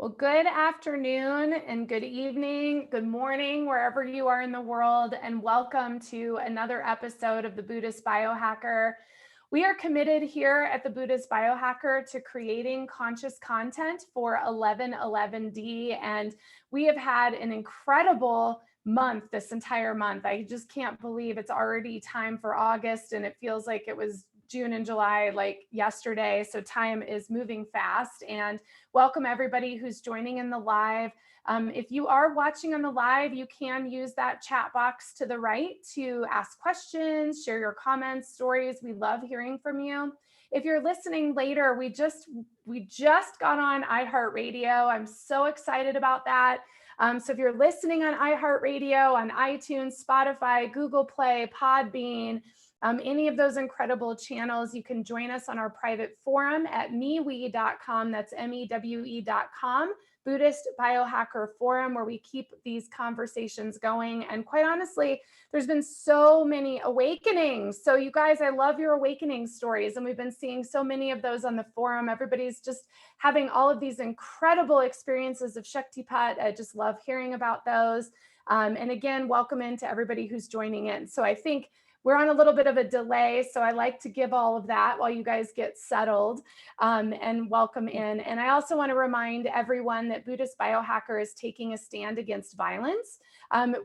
Well, good afternoon and good evening, good morning, wherever you are in the world, and welcome to another episode of the Buddhist Biohacker. We are committed here at the Buddhist Biohacker to creating conscious content for 1111D, and we have had an incredible month this entire month. I just can't believe it's already time for August, and it feels like it was June and July like yesterday. So time is moving fast, and welcome everybody who's joining in the live. If you are watching on the live, you can use that chat box to the right to ask questions, share your comments, stories. We love hearing from you. If you're listening later, we just got on iHeartRadio. I'm so excited about that. So if you're listening on iHeartRadio, on iTunes, Spotify, Google Play, Podbean, any of those incredible channels, you can join us on our private forum at mewe.com. That's mewe.com, Buddhist Biohacker Forum, where we keep these conversations going. And quite honestly, there's been so many awakenings. So you guys, I love your awakening stories. And we've been seeing so many of those on the forum. Everybody's just having all of these incredible experiences of Shaktipat. I just love hearing about those. And again, welcome in to everybody who's joining in. So I think we're on a little bit of a delay, so I like to give all of that while you guys get settled and welcome in. And I also want to remind everyone that Buddhist Biohacker is taking a stand against violence.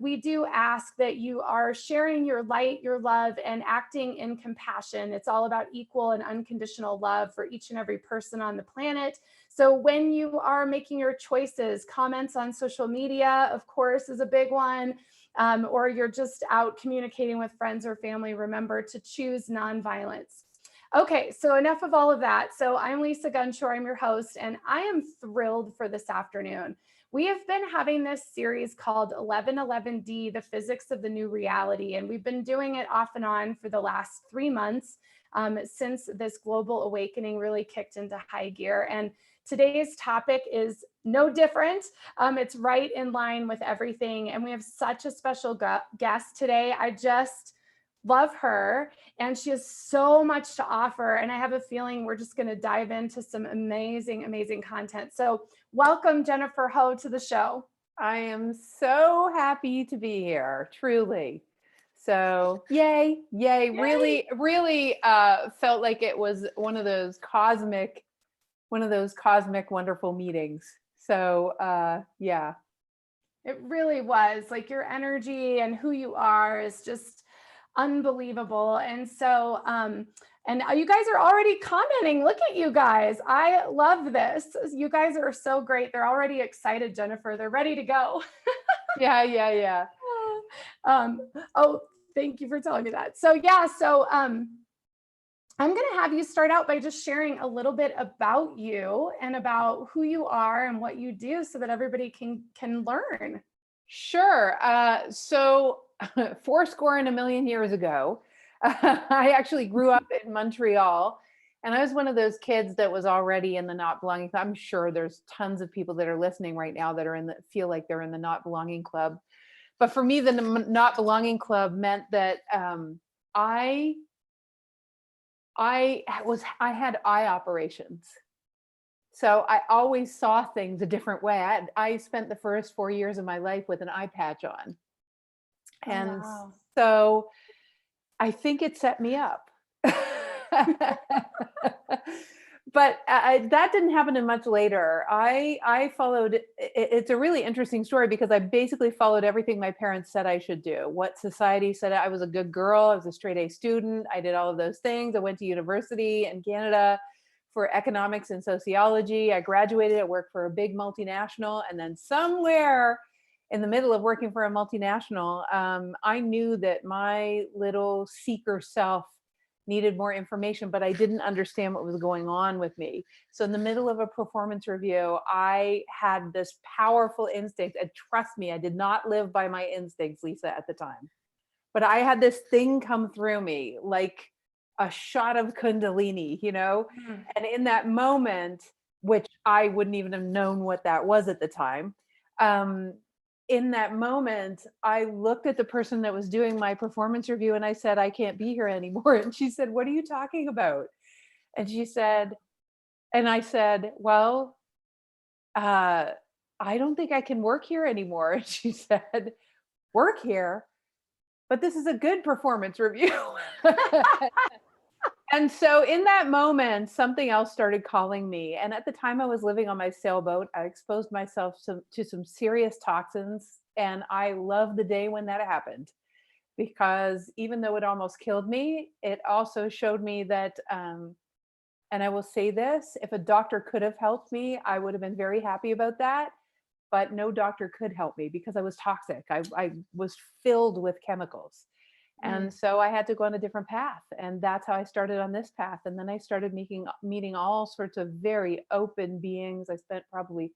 We do ask that you are sharing your light, your love, and acting in compassion. It's all about equal and unconditional love for each and every person on the planet. So when you are making your choices, comments on social media, of course, is a big one. Or you're just out communicating with friends or family, remember to choose nonviolence. Okay, so enough of all of that. So I'm Lisa Gunshore, I'm your host, and I am thrilled for this afternoon. We have been having this series called 1111D, the physics of the new reality, and we've been doing it off and on for the last 3 months since this global awakening really kicked into high gear. And today's topic is no different. It's right in line with everything. And we have such a special guest today. I just love her, and she has so much to offer. And I have a feeling we're just going to dive into some amazing, amazing content. So welcome, Jennifer Hough, to the show. I am so happy to be here, truly. So yay. Really felt like it was one of those cosmic, wonderful meetings. So yeah. It really was. Like, your energy and who you are is just unbelievable. And so, and you guys are already commenting. Look at you guys. I love this. You guys are so great. They're already excited, Jennifer. They're ready to go. Yeah. Oh, thank you for telling me that. So yeah, I'm going to have you start out by just sharing a little bit about you and about who you are and what you do so that everybody can learn. Sure. So 400 years ago, I actually grew up in Montreal, and I was one of those kids that was already in the not belonging club. I'm sure there's tons of people that are listening right now that are feel like they're in the not belonging club. But for me, the not belonging club meant that I had eye operations. So I always saw things a different way. I spent the first 4 years of my life with an eye patch on. And wow. So I think it set me up. But that didn't happen much later. I followed, it's a really interesting story because I basically followed everything my parents said I should do. What society said. I was a good girl. I was a straight A student. I did all of those things. I went to university in Canada for economics and sociology. I graduated. I worked for a big multinational. And then somewhere in the middle of working for a multinational, I knew that my little seeker self needed more information, but I didn't understand what was going on with me. So in the middle of a performance review, I had this powerful instinct, and trust me, I did not live by my instincts, Lisa, at the time. But I had this thing come through me like a shot of Kundalini, And in that moment, which I wouldn't even have known what that was at the time, in that moment, I looked at the person that was doing my performance review and I said, I can't be here anymore. And she said, what are you talking about? And she said, and I said, well, I don't think I can work here anymore. And she said, work here? But this is a good performance review. And so in that moment, something else started calling me. And at the time I was living on my sailboat, I exposed myself to some serious toxins. And I love the day when that happened, because even though it almost killed me, it also showed me that, and I will say this, if a doctor could have helped me, I would have been very happy about that. But no doctor could help me because I was toxic. I was filled with chemicals. Mm. And so I had to go on a different path. And that's how I started on this path. And then I started meeting all sorts of very open beings. I spent probably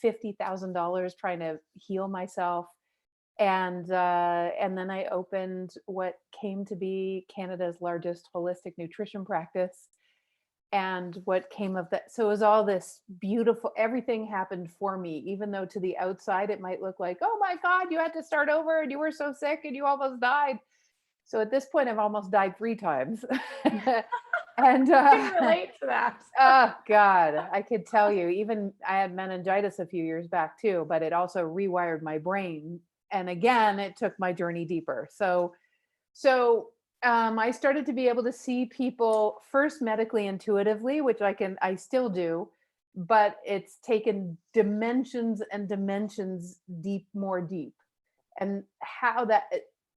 $50,000 trying to heal myself. And then I opened what came to be Canada's largest holistic nutrition practice. And what came of that, so it was all this beautiful, everything happened for me, even though to the outside it might look like, oh my God, you had to start over and you were so sick and you almost died. So at this point I've almost died 3 times. And I can relate to that. oh God, I could tell you, even I had meningitis a few years back too, but it also rewired my brain. And again, it took my journey deeper. So I started to be able to see people first medically intuitively, which I still do, but it's taken dimensions and dimensions more deep. And how that,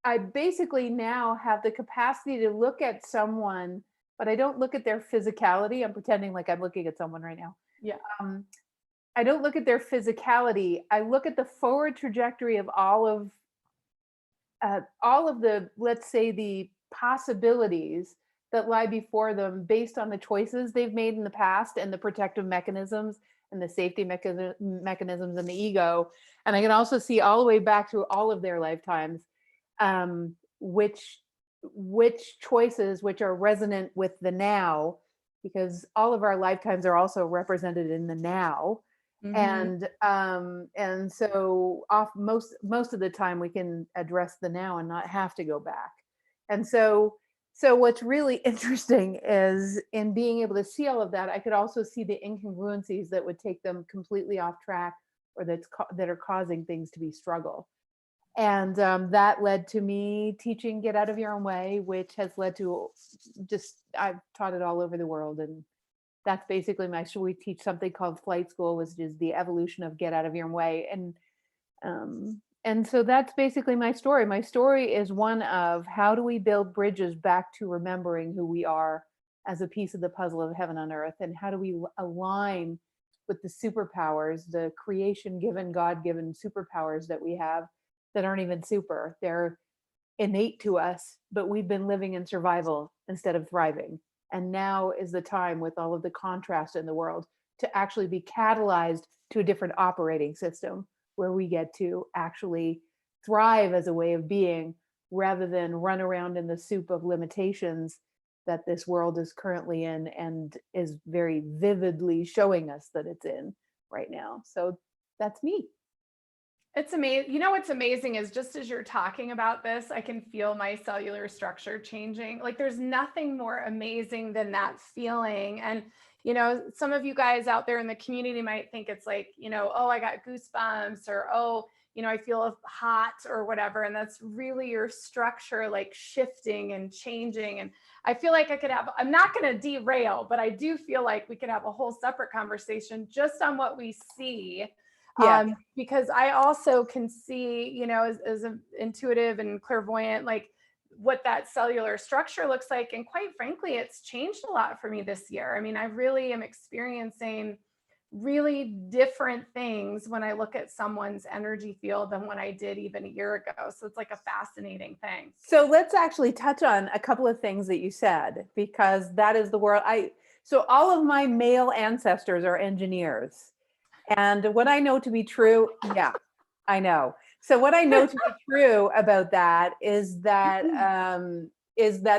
I basically now have the capacity to look at someone, but I don't look at their physicality. I'm pretending like I'm looking at someone right now. Yeah. I don't look at their physicality. I look at the forward trajectory of all of the, let's say, the possibilities that lie before them based on the choices they've made in the past and the protective mechanisms and the safety mechanisms and the ego. And I can also see all the way back through all of their lifetimes, which choices which are resonant with the now, because all of our lifetimes are also represented in the now. Mhm. And so most of the time we can address the now and not have to go back. And so what's really interesting is in being able to see all of that, I could also see the incongruencies that would take them completely off track, or that are causing things to be struggle. And that led to me teaching Get Out of Your Own Way, which has led to I've taught it all over the world. And that's basically we teach something called Flight School, which is the evolution of Get Out of Your Own Way. And so that's basically my story. My story is one of how do we build bridges back to remembering who we are as a piece of the puzzle of heaven on earth, and how do we align with the superpowers, the creation given, God given superpowers that we have that aren't even super. They're innate to us, but we've been living in survival instead of thriving. And now is the time, with all of the contrast in the world, to actually be catalyzed to a different operating system where we get to actually thrive as a way of being, rather than run around in the soup of limitations that this world is currently in and is very vividly showing us that it's in right now. So that's me. It's amazing. You know what's amazing is, just as you're talking about this, I can feel my cellular structure changing. Like, there's nothing more amazing than that feeling. And, some of you guys out there in the community might think it's like, oh, I got goosebumps, or, oh, I feel hot or whatever. And that's really your structure, like, shifting and changing. And I feel like I'm not going to derail, but I do feel like we could have a whole separate conversation just on what we see. Yeah. Because I also can see, as an intuitive and clairvoyant, like, what that cellular structure looks like. And quite frankly, it's changed a lot for me this year. I mean, I really am experiencing really different things when I look at someone's energy field than when I did even a year ago. So it's like a fascinating thing. So let's actually touch on a couple of things that you said, because that is the world. So all of my male ancestors are engineers. And what I know to be true, yeah, I know. So what I know to be true about that is that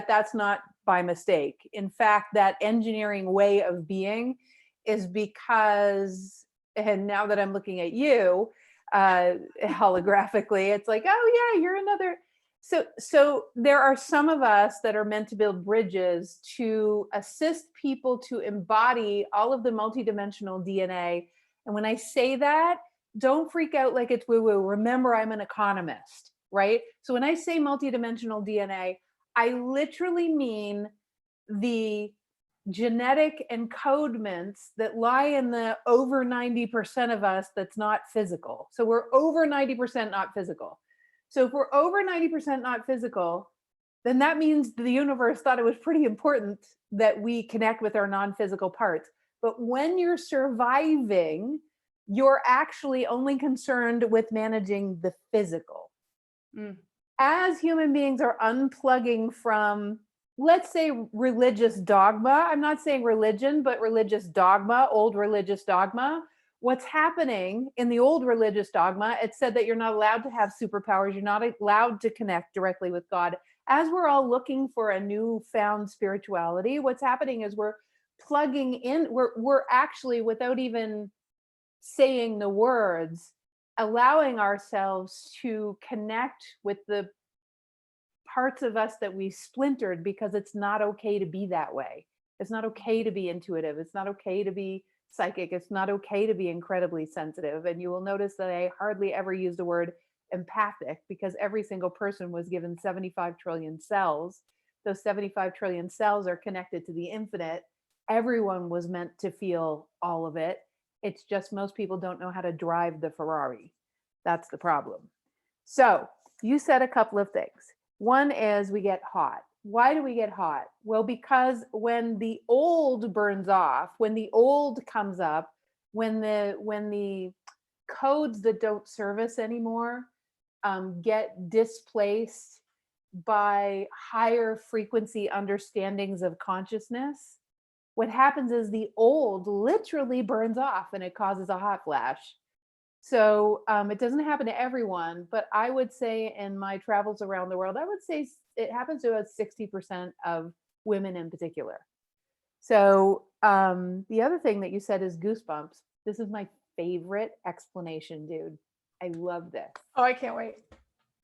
that's not by mistake. In fact, that engineering way of being is because, and now that I'm looking at you holographically, it's like, oh yeah, you're another. So there are some of us that are meant to build bridges to assist people to embody all of the multidimensional DNA And when I say that, don't freak out like it's woo-woo. Remember, I'm an economist, right? So when I say multidimensional DNA, I literally mean the genetic encodements that lie in the over 90% of us that's not physical. So we're over 90% not physical. So if we're over 90% not physical, then that means the universe thought it was pretty important that we connect with our non-physical parts. But when you're surviving, you're actually only concerned with managing the physical. As human beings are unplugging from, let's say, religious dogma. I'm not saying religion, but religious dogma, old religious dogma. What's happening in the old religious dogma, it said that you're not allowed to have superpowers. You're not allowed to connect directly with God. As we're all looking for a newfound spirituality, what's happening is we're plugging in, we're actually, without even saying the words, allowing ourselves to connect with the parts of us that we splintered, because it's not okay to be that way. It's not okay to be intuitive. It's not okay to be psychic. It's not okay to be incredibly sensitive. And you will notice that I hardly ever use the word empathic, because every single person was given 75 trillion cells. Those 75 trillion cells are connected to the infinite. Everyone was meant to feel all of it. It's just most people don't know how to drive the Ferrari. That's the problem. So you said a couple of things. One is we get hot. Why do we get hot? Well, because when the old burns off, when the old comes up, when the codes that don't serve us anymore get displaced by higher frequency understandings of consciousness, what happens is the old literally burns off and it causes a hot flash. So it doesn't happen to everyone, but I would say in my travels around the world, I would say it happens to about 60% of women in particular. So the other thing that you said is goosebumps. This is my favorite explanation, dude. I love this. Oh, I can't wait.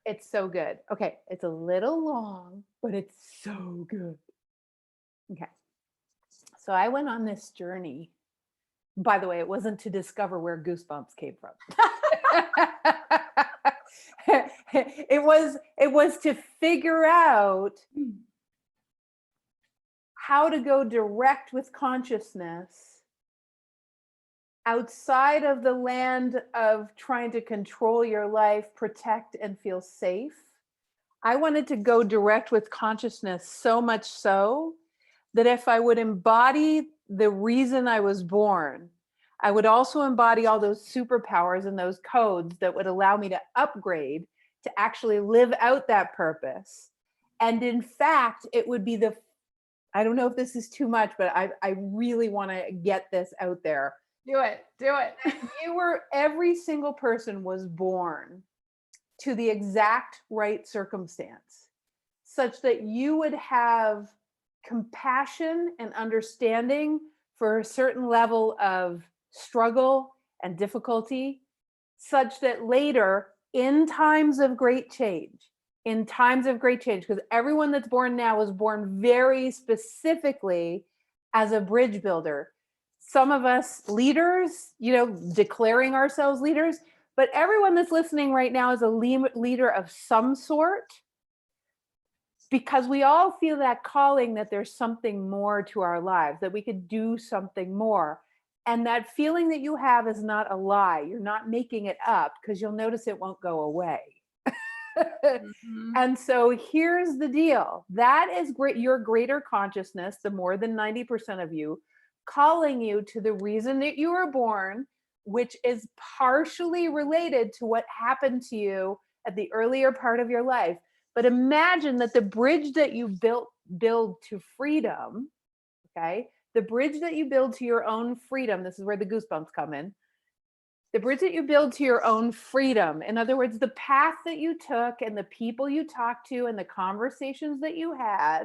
It's so good. Okay, it's a little long, but it's so good. Okay. So I went on this journey. By the way, it wasn't to discover where goosebumps came from. it was to figure out how to go direct with consciousness outside of the land of trying to control your life, protect, and feel safe. I wanted to go direct with consciousness, so much so that if I would embody the reason I was born, I would also embody all those superpowers and those codes that would allow me to upgrade to actually live out that purpose. And in fact, it would be I don't know if this is too much, but I really want to get this out there. Do it. Every single person was born to the exact right circumstance, such that you would have compassion and understanding for a certain level of struggle and difficulty, such that later, in times of great change, because everyone that's born now was born very specifically as a bridge builder. Some of us leaders, declaring ourselves leaders, but everyone that's listening right now is a leader of some sort, because we all feel that calling that there's something more to our lives, that we could do something more. And that feeling that you have is not a lie. You're not making it up, because you'll notice it won't go away. Mm-hmm. And so here's the deal. That is great. Your greater consciousness, the more than 90% of you, calling you to the reason that you were born, which is partially related to what happened to you at the earlier part of your life. But imagine that the bridge that you build to freedom, okay? The bridge that you build to your own freedom, this is where the goosebumps come in. The bridge that you build to your own freedom, in other words, the path that you took and the people you talked to and the conversations that you had,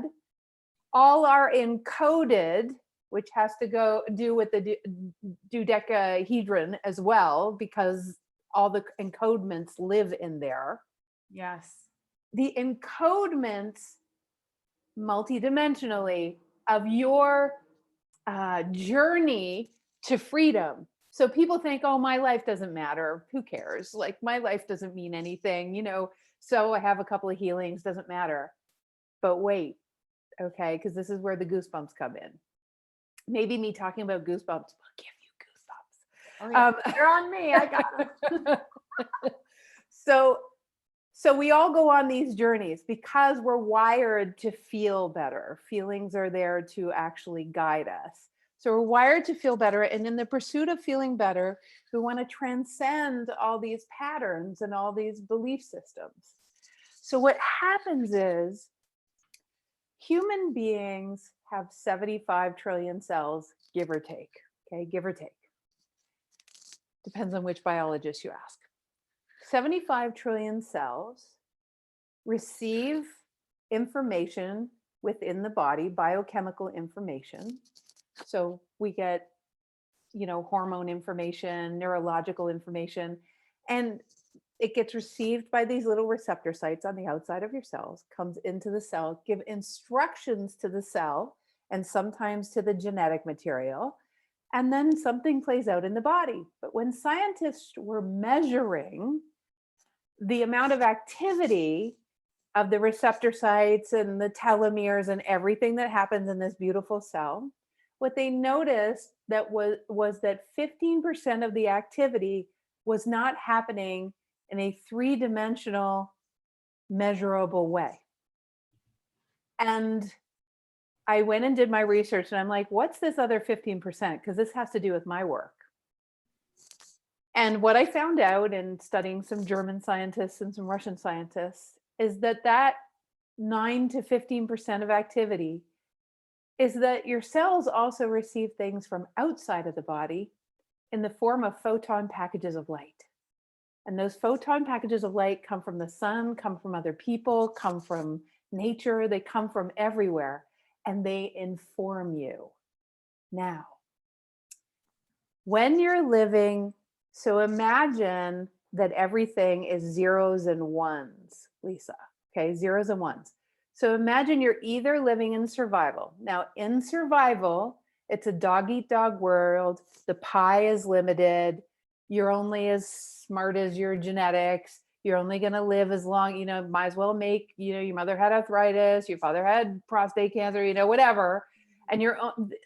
all are encoded, which has to do with the dodecahedron as well, because all the encodements live in there. Yes. The encodements multidimensionally of your journey to freedom. So people think, oh, my life doesn't matter. Who cares? Like, my life doesn't mean anything, so I have a couple of healings, doesn't matter. But wait, okay, because this is where the goosebumps come in. Maybe me talking about goosebumps will give you goosebumps. Oh yeah, they're on me. I got them. So we all go on these journeys because we're wired to feel better. Feelings are there to actually guide us. So we're wired to feel better. And in the pursuit of feeling better, we want to transcend all these patterns and all these belief systems. So what happens is human beings have 75 trillion cells, give or take. Okay, give or take. Depends on which biologist you ask. 75 trillion cells receive information within the body, biochemical information. So we get, hormone information, neurological information, and it gets received by these little receptor sites on the outside of your cells, comes into the cell, give instructions to the cell, and sometimes to the genetic material. And then something plays out in the body. But when scientists were measuring the amount of activity of the receptor sites and the telomeres and everything that happens in this beautiful cell, what they noticed that was that 15% of the activity was not happening in a three-dimensional measurable way. And I went and did my research and I'm like, what's this other 15%? Because this has to do with my work. And what I found out in studying some German scientists and some Russian scientists is that 9 to 15% of activity is that your cells also receive things from outside of the body in the form of photon packages of light. And those photon packages of light come from the sun, come from other people, come from nature, they come from everywhere, and they inform you. Now, when you're living, so imagine that everything is zeros and ones, Lisa, okay, zeros and ones. So imagine you're either living in survival. Now, in survival, it's a dog eat dog world. The pie is limited. You're only as smart as your genetics. You're only going to live as long, might as well make, your mother had arthritis, your father had prostate cancer, whatever. And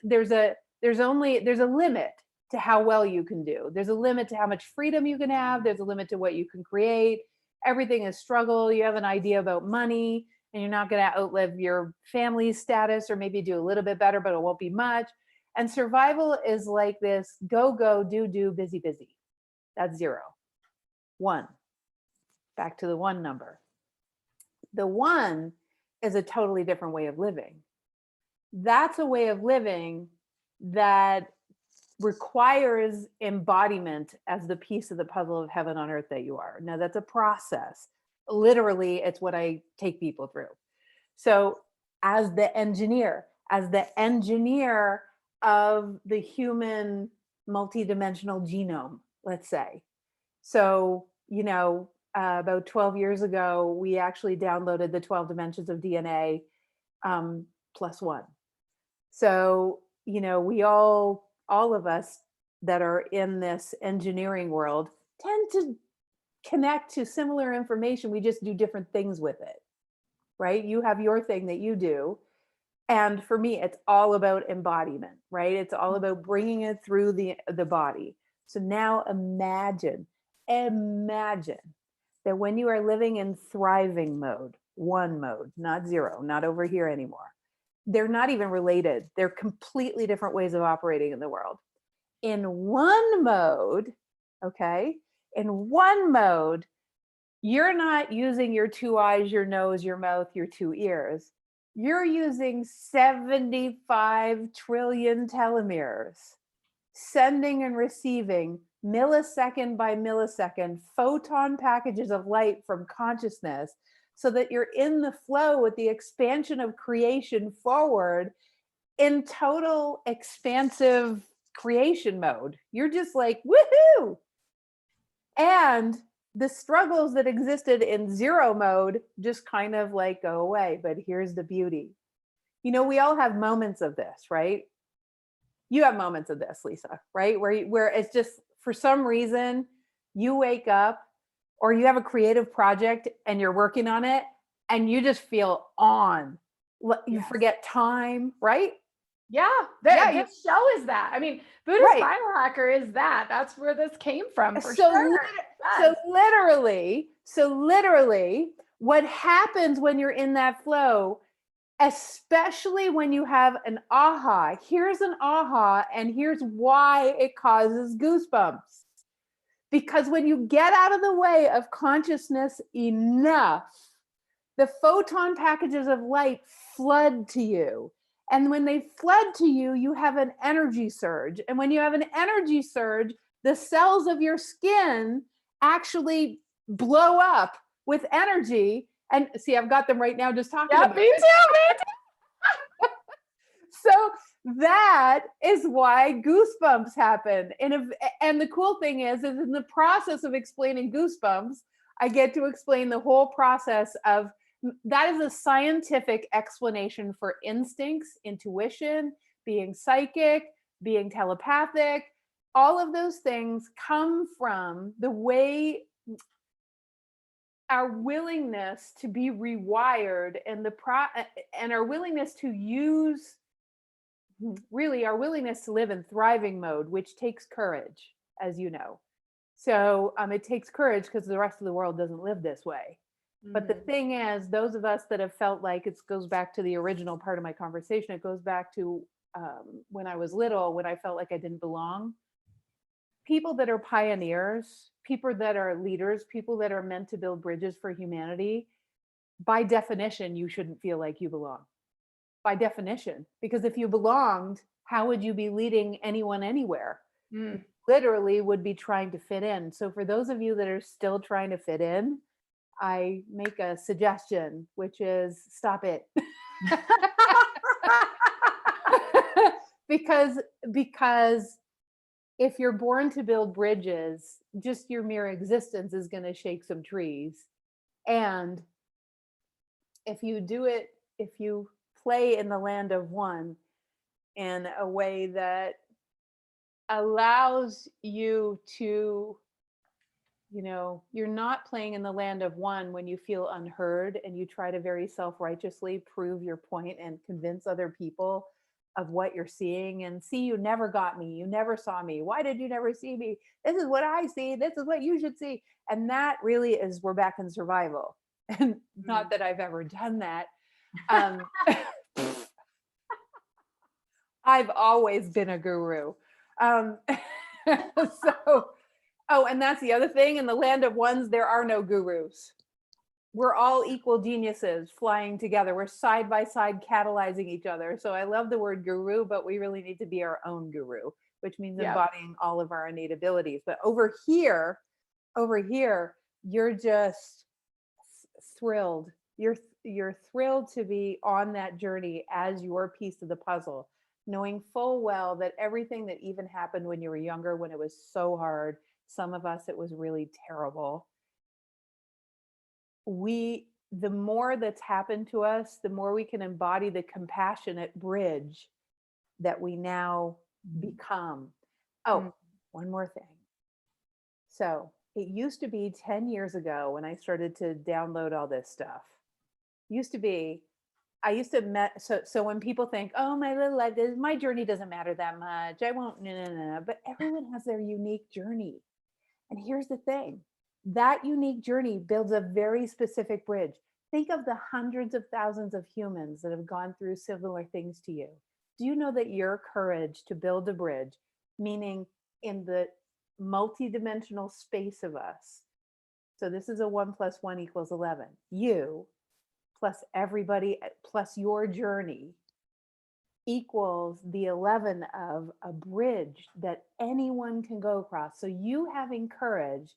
there's a limit to how well you can do. There's a limit to how much freedom you can have. There's a limit to what you can create. Everything is struggle. You have an idea about money and you're not going to outlive your family's status, or maybe do a little bit better, but it won't be much. And survival is like this go, go, do, busy, busy. That's 0. 1. Back to the 1 number. The 1 is a totally different way of living. That's a way of living that requires embodiment as the piece of the puzzle of heaven on earth that you are. Now, that's a process. Literally, it's what I take people through. So as the engineer of the human multidimensional genome, let's say. So, about 12 years ago, we actually downloaded the 12 dimensions of DNA plus 1. So, we all of us that are in this engineering world tend to connect to similar information. We just do different things with it, right? You have your thing that you do. And for me, it's all about embodiment, right? It's all about bringing it through the body. So now imagine that when you are living in thriving mode, 1 mode, not 0, not over here anymore. They're not even related. They're completely different ways of operating in the world. In 1 mode, okay, in 1 mode, you're not using your 2 eyes, your nose, your mouth, your 2 ears. You're using 75 trillion telomeres, sending and receiving millisecond by millisecond photon packages of light from consciousness, so that you're in the flow with the expansion of creation forward in total expansive creation mode. You're just like, woohoo! And the struggles that existed in 0 mode just kind of like go away. But here's the beauty. We all have moments of this, right? you have moments of this, Lisa, right? Where it's just, for some reason, you wake up or you have a creative project and you're working on it and you just feel on. You Yes. forget time, right? Yeah, Yeah, this show is that. I mean, Buddhist right. biohacker is that. That's where this came from for So, sure. so Yes. literally, what happens when you're in that flow, especially when you have an aha, here's an aha, and here's why it causes goosebumps. Because when you get out of the way of consciousness enough, the photon packages of light flood to you. And when they flood to you, you have an energy surge. And when you have an energy surge, the cells of your skin actually blow up with energy. And see, I've got them right now just talking Yeah, about me it. too. So that is why goosebumps happen. And the cool thing is in the process of explaining goosebumps, I get to explain the whole process of that is a scientific explanation for instincts, intuition, being psychic, being telepathic. All of those things come from the way our willingness to be rewired and our willingness to use, really our willingness to live in thriving mode, which takes courage, as you know. So it takes courage because the rest of the world doesn't live this way. But the thing is, those of us that have felt like, it goes back to the original part of my conversation, it goes back to when I was little, when I felt like I didn't belong. People that are pioneers, people that are leaders, people that are meant to build bridges for humanity, by definition, you shouldn't feel like you belong. By definition, because if you belonged, how would you be leading anyone anywhere? Mm. Literally would be trying to fit in. So for those of you that are still trying to fit in, I make a suggestion, which is stop it. because if you're born to build bridges, just your mere existence is going to shake some trees. And if you do it, if you play in the land of one in a way that allows you to, you're not playing in the land of one when you feel unheard and you try to very self-righteously prove your point and convince other people of what you're seeing. And see, you never got me, you never saw me, why did you never see me, this is what I see, this is what you should see. And that really is, we're back in survival. And not that I've ever done that. I've always been a guru. And that's the other thing. In the land of ones, there are no gurus. We're all equal geniuses flying together. We're side by side catalyzing each other. So I love the word guru, but we really need to be our own guru, which means embodying all of our innate abilities. But over here, you're just thrilled. You're thrilled to be on that journey as your piece of the puzzle, knowing full well that everything that even happened when you were younger, when it was so hard, some of us, it was really terrible. The more that's happened to us, the more we can embody the compassionate bridge that we now become. Oh, one more thing. So it used to be 10 years ago when I started to download all this stuff. So when people think, oh, my little life, my journey doesn't matter that much, I won't, no. But everyone has their unique journey. And here's the thing, that unique journey builds a very specific bridge. Think of the hundreds of thousands of humans that have gone through similar things to you. Do you know that your courage to build a bridge, meaning in the multidimensional space of us, so this is a 1 + 1 = 11, you plus everybody plus your journey equals the 11 of a bridge that anyone can go across. So you having courage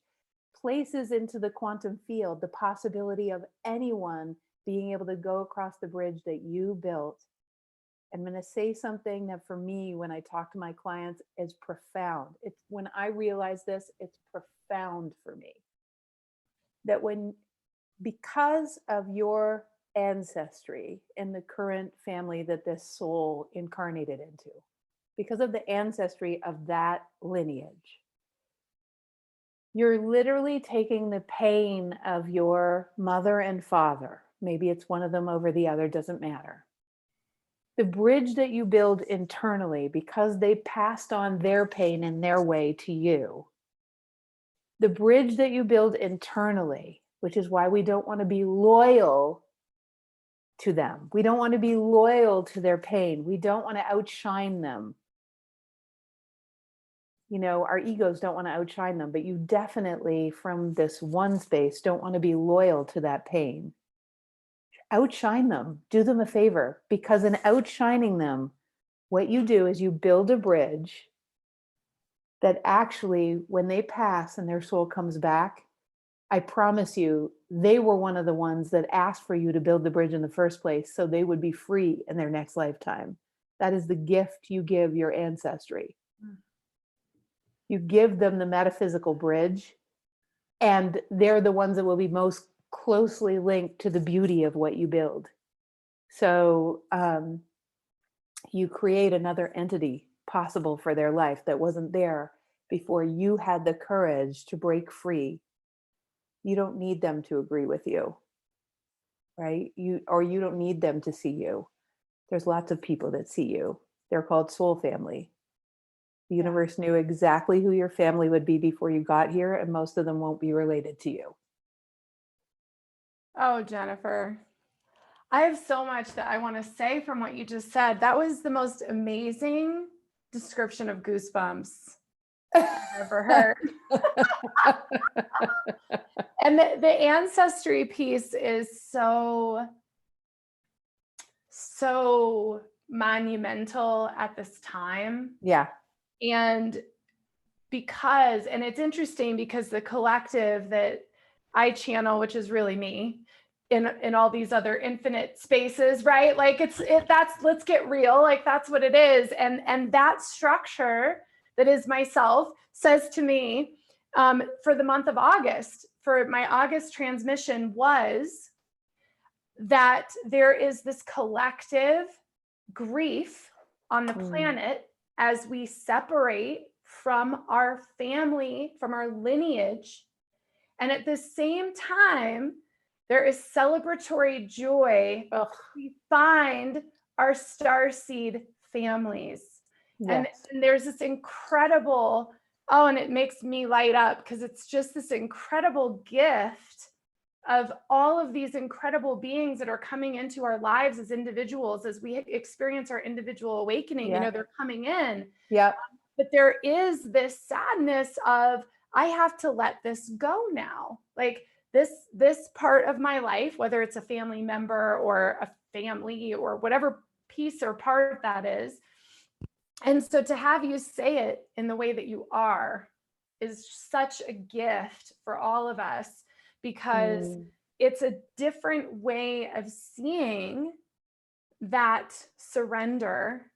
places into the quantum field the possibility of anyone being able to go across the bridge that you built. I'm going to say something that for me, when I talk to my clients, is profound. It's when I realize this, it's profound for me. That because of your ancestry in the current family that this soul incarnated into, because of the ancestry of that lineage. You're literally taking the pain of your mother and father. Maybe it's one of them over the other, doesn't matter. The bridge that you build internally because they passed on their pain in their way to you. The bridge that you build internally, which is why we don't want to be loyal to them. We don't want to be loyal to their pain. We don't want to outshine them. You know, our egos don't want to outshine them, but you definitely, from this one space, don't want to be loyal to that pain. Outshine them, do them a favor, because in outshining them, what you do is you build a bridge that actually, when they pass and their soul comes back, I promise you, they were one of the ones that asked for you to build the bridge in the first place so they would be free in their next lifetime. That is the gift you give your ancestry. You give them the metaphysical bridge, and they're the ones that will be most closely linked to the beauty of what you build. So you create another entity possible for their life that wasn't there before you had the courage to break free. You don't need them to agree with you, right? You don't need them to see you. There's lots of people that see you. They're called soul family. The universe knew exactly who your family would be before you got here, and most of them won't be related to you. Oh, Jennifer, I have so much that I want to say from what you just said. That was the most amazing description of goosebumps I've ever heard. And the ancestry piece is so monumental at this time. Yeah. And it's interesting because the collective that I channel, which is really me, in all these other infinite spaces, right? Like that's, let's get real, like that's what it is. And that structure that is myself says to me, for the month of August, for my August transmission, was that there is this collective grief on the planet as we separate from our family, from our lineage. And at the same time, there is celebratory joy. We find our starseed families. Yes. And there's this incredible, and it makes me light up because it's just this incredible gift of all of these incredible beings that are coming into our lives as individuals, as we experience our individual awakening. You know, they're coming in. Yeah. But there is this sadness of, I have to let this go now. Like this part of my life, whether it's a family member or a family or whatever piece or part that is. And so to have you say it in the way that you are is such a gift for all of us, because it's a different way of seeing that surrender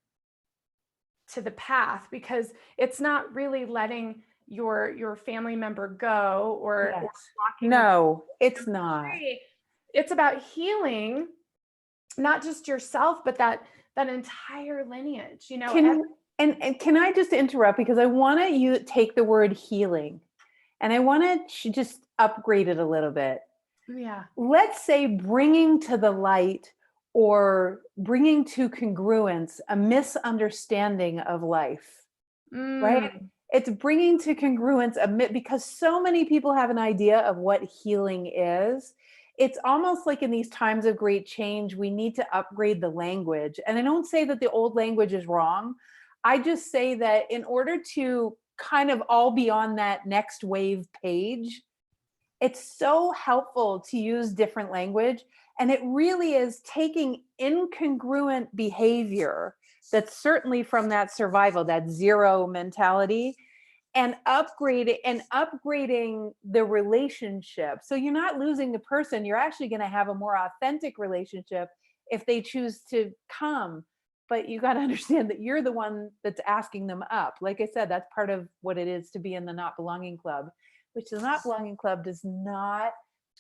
to the path, because it's not really letting your family member go or walking. No, it's not. It's about healing, not just yourself, but that entire lineage, you know. And can I just interrupt, because I want you to take the word healing and I want to just upgrade it a little bit. Yeah. Let's say bringing to the light or bringing to congruence a misunderstanding of life, right? It's bringing to congruence because so many people have an idea of what healing is. It's almost like in these times of great change, we need to upgrade the language. And I don't say that the old language is wrong. I just say that in order to kind of all be on that next wave page, it's so helpful to use different language. And it really is taking incongruent behavior that's certainly from that survival, that zero mentality, and upgrading the relationship. So you're not losing the person. You're actually going to have a more authentic relationship if they choose to come. But you got to understand that you're the one that's asking them up. Like I said, that's part of what it is to be in the not belonging club, which the not belonging club does not.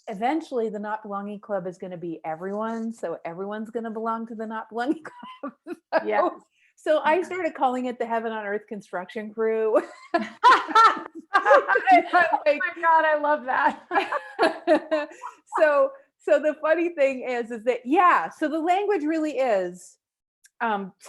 Eventually, the not belonging club is going to be everyone. So everyone's going to belong to the not belonging club. Yeah. So I started calling it the Heaven on Earth construction crew. Oh my God, I love that. so the funny thing is that yeah, so the language really is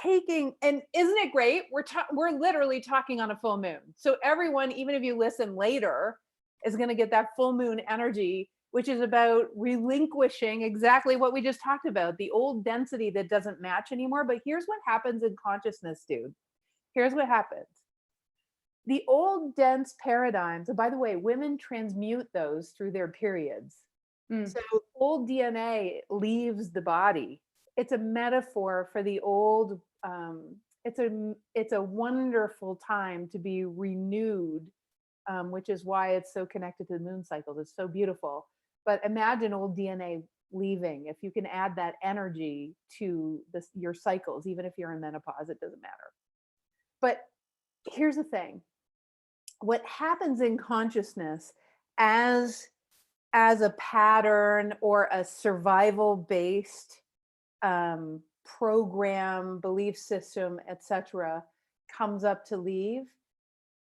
taking, and isn't it great? We're literally talking on a full moon. So everyone, even if you listen later, is going to get that full moon energy, which is about relinquishing exactly what we just talked about, the old density that doesn't match anymore. But here's what happens in consciousness, dude. Here's what happens. The old dense paradigms, and by the way, women transmute those through their periods. So old DNA leaves the body. It's a metaphor for the old. It's a wonderful time to be renewed, which is why it's so connected to the moon cycles. It's so beautiful. But imagine old DNA leaving. If you can add that energy to your cycles, even if you're in menopause, it doesn't matter. But here's the thing. What happens in consciousness as a pattern or a survival based program, belief system, etc., comes up to leave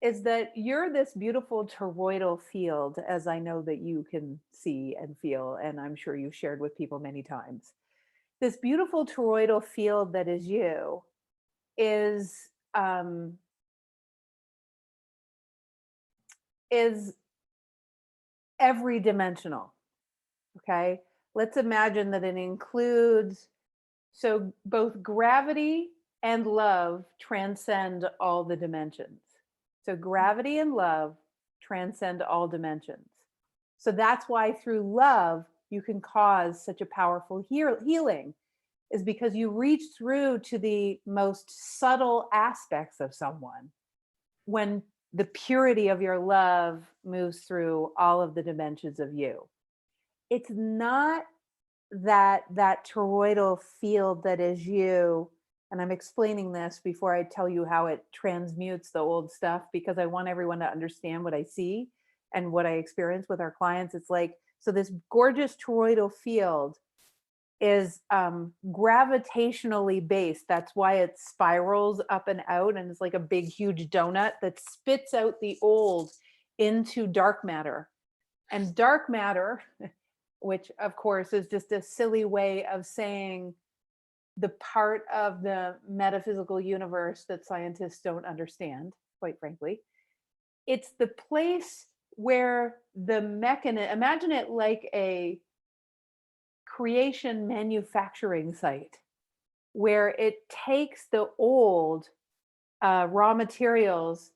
is that you're this beautiful toroidal field, as I know that you can see and feel, and I'm sure you've shared with people many times. This beautiful toroidal field that is you is every dimensional. Okay, let's imagine that it includes, so both gravity and love transcend all the dimensions. So gravity and love transcend all dimensions. So that's why through love, you can cause such a powerful healing, is because you reach through to the most subtle aspects of someone when the purity of your love moves through all of the dimensions of you. It's not that toroidal field that is you, and I'm explaining this before I tell you how it transmutes the old stuff, because I want everyone to understand what I see and what I experience with our clients. It's like, so this gorgeous toroidal field is gravitationally based. That's why it spirals up and out, and it's like a big huge donut that spits out the old into dark matter. And dark matter, which of course is just a silly way of saying the part of the metaphysical universe that scientists don't understand, quite frankly. It's the place where the mechanism, imagine it like a creation manufacturing site, where it takes the old raw materials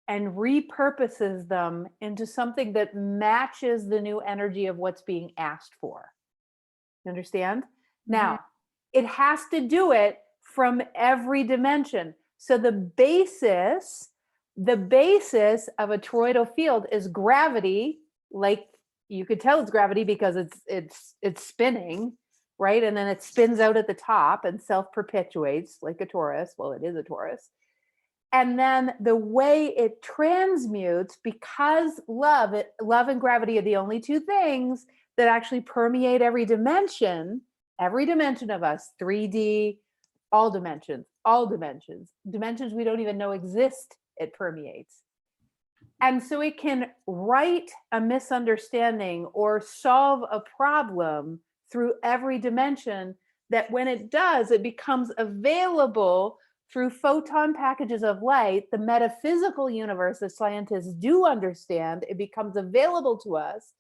and repurposes them into something that matches the new energy of what's being asked for. You understand? Mm-hmm. Now, it has to do it from every dimension. So the basis of a toroidal field is gravity. Like, you could tell it's gravity because it's spinning, right? And then it spins out at the top and self-perpetuates like a torus. Well, it is a torus. And then the way it transmutes, because love and gravity are the only two things that actually permeate every dimension of us, 3D, all dimensions, dimensions we don't even know exist, it permeates. And so it can right a misunderstanding or solve a problem through every dimension, that when it does, it becomes available through photon packages of light, the metaphysical universe that scientists do understand. It becomes available to us.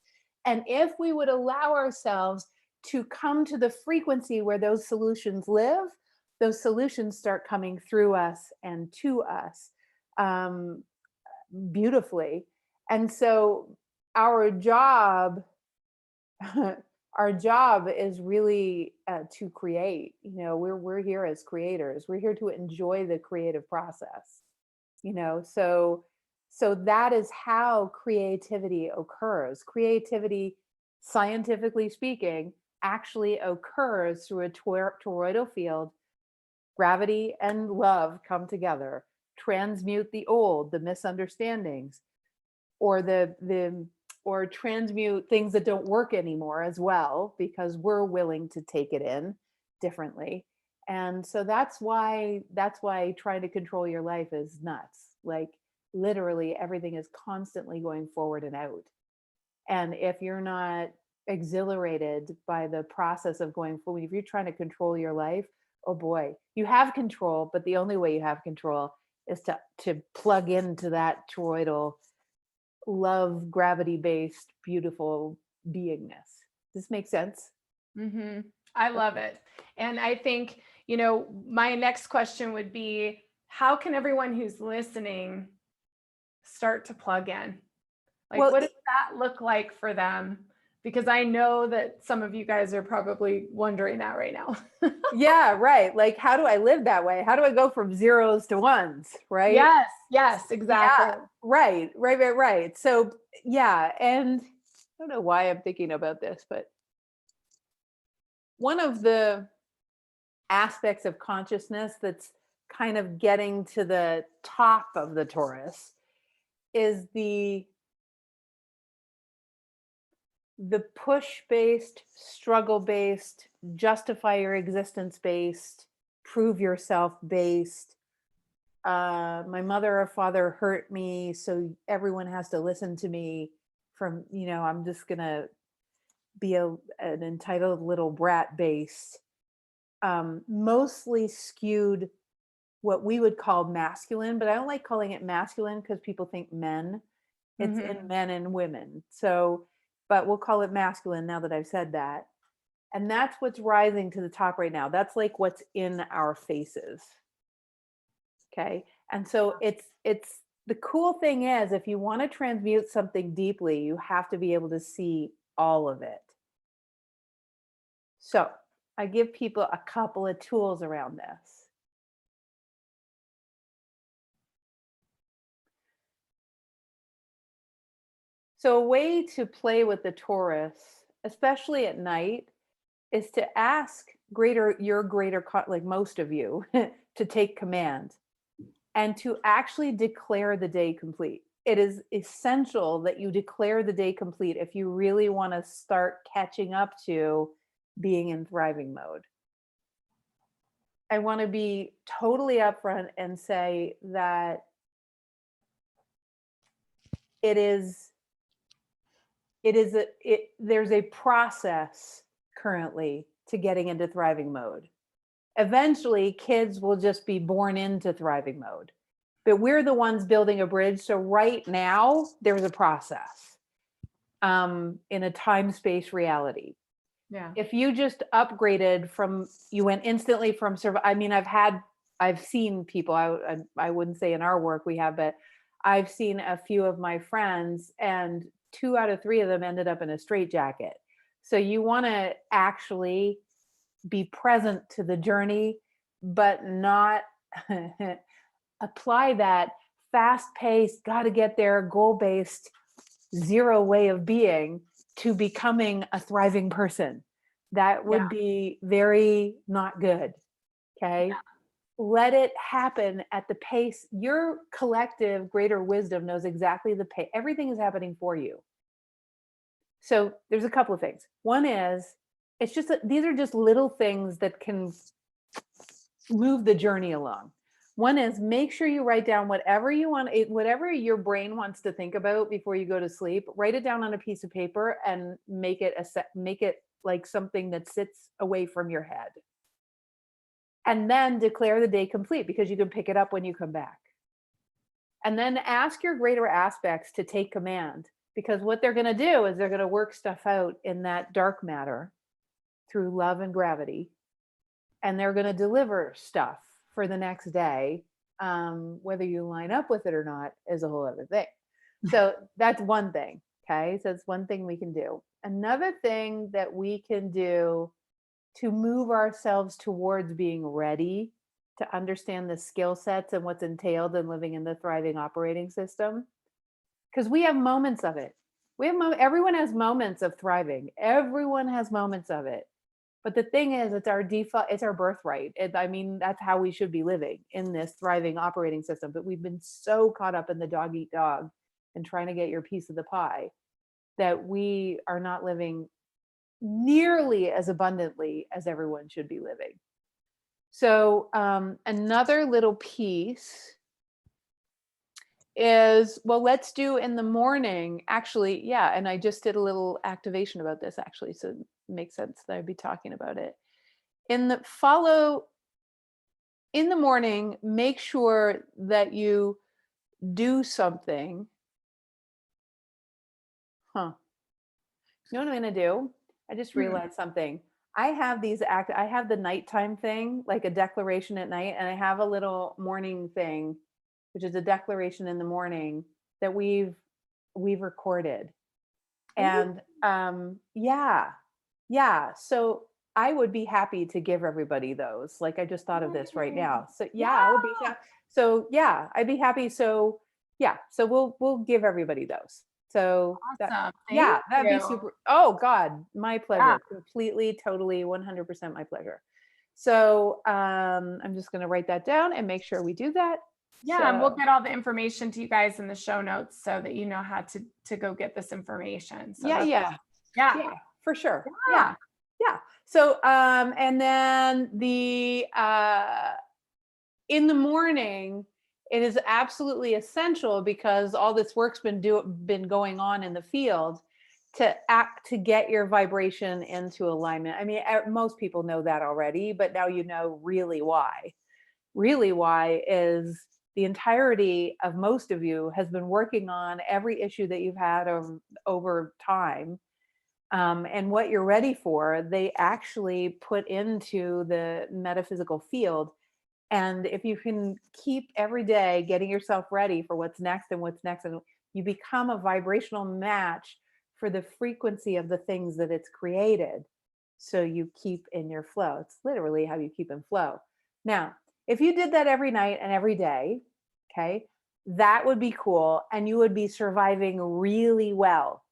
And if we would allow ourselves to come to the frequency where those solutions live, those solutions start coming through us and to us beautifully. And so our job is really to create. You know, we're here as creators. We're here to enjoy the creative process. You know, so that is how creativity occurs. Creativity, scientifically speaking, actually occurs through a toroidal field. Gravity and love come together, transmute the old, the misunderstandings, or or transmute things that don't work anymore as well, because we're willing to take it in differently. And so that's why trying to control your life is nuts. Like literally everything is constantly going forward and out. And if you're not exhilarated by the process of going forward, if you're trying to control your life, oh boy, you have control, but the only way you have control is to plug into that toroidal love, gravity-based, beautiful beingness. Does this make sense? Mm-hmm. I love it. And I think, my next question would be, how can everyone who's listening start to plug in? Like, Well, what does that look like for them? Because I know that some of you guys are probably wondering that right now. yeah, right. Like, how do I live that way? How do I go from zeros to ones? Right. Yes, exactly. Yeah, right. So, yeah. And I don't know why I'm thinking about this, but one of the aspects of consciousness that's kind of getting to the top of the Taurus is the push based, struggle based, justify your existence based, prove yourself based. My mother or father hurt me, so everyone has to listen to me. I'm just gonna be an entitled little brat based, mostly skewed what we would call masculine, but I don't like calling it masculine because people think men. It's Mm-hmm. in men and women. So, but we'll call it masculine now that I've said that. And that's what's rising to the top right now. That's like what's in our faces. Okay. And so it's the cool thing is if you want to transmute something deeply, you have to be able to see all of it. So I give people a couple of tools around this. So a way to play with the Taurus, especially at night, is to ask like most of you, to take command and to actually declare the day complete. It is essential that you declare the day complete if you really want to start catching up to being in thriving mode. I want to be totally upfront and say that there's a process currently to getting into thriving mode. Eventually, kids will just be born into thriving mode, but we're the ones building a bridge. So right now, there's a process in a time-space reality. Yeah. If you just upgraded you went instantly from I mean, I've seen people. I wouldn't say in our work we have, but I've seen a few of my friends, and 2 out of 3 of them ended up in a straitjacket. So you want to actually be present to the journey, but not apply that fast-paced, got to get there, goal-based, zero way of being to becoming a thriving person. That would be very not good. Okay. Yeah. Let it happen at the pace. Your collective greater wisdom knows exactly the pace. Everything is happening for you. So there's a couple of things. One is, it's just that these are just little things that can move the journey along. One is, make sure you write down whatever you want, whatever your brain wants to think about before you go to sleep. Write it down on a piece of paper and make it like something that sits away from your head. And then declare the day complete, because you can pick it up when you come back. And then ask your greater aspects to take command, because what they're going to do is they're going to work stuff out in that dark matter through love and gravity. And they're going to deliver stuff for the next day. Whether you line up with it or not is a whole other thing. So that's one thing. Okay. So it's one thing we can do. Another thing that we can do to move ourselves towards being ready to understand the skill sets and what's entailed in living in the thriving operating system. Because we have moments of it. Everyone has moments of thriving. Everyone has moments of it. But the thing is, it's our default, it's our birthright. That's how we should be living in this thriving operating system. But we've been so caught up in the dog eat dog and trying to get your piece of the pie that we are not living nearly as abundantly as everyone should be living. So another little piece is, well, let's do in the morning. Actually, yeah, and I just did a little activation about this actually, so it makes sense that I'd be talking about it. In the morning, make sure that you do something. You know what I'm going to do? I just realized something. I have the nighttime thing, like a declaration at night, and I have a little morning thing, which is a declaration in the morning that we've recorded. And yeah. So I would be happy to give everybody those. Like I just thought of this right now. So yeah, I would be so yeah, I'd be happy. So yeah, so we'll give everybody those. So Awesome. yeah, Thank that'd be you. super. Oh God, my pleasure. Yeah. Completely, totally, 100% my pleasure. So I'm just going to write that down and make sure we do that. Yeah, and we'll get all the information to you guys in the show notes so that you know how to go get this information. So yeah, for sure. Yeah. So and then the in the morning, it is absolutely essential because all this work's been going on in the field to get your vibration into alignment. I mean, most people know that already, but now you know really why. Really why is the entirety of most of you has been working on every issue that you've had over time. And what you're ready for, they actually put into the metaphysical field. And if you can keep every day getting yourself ready for what's next, and you become a vibrational match for the frequency of the things that it's created. So you keep in your flow. It's literally how you keep in flow. Now, if you did that every night and every day, okay, that would be cool. And you would be surviving really well.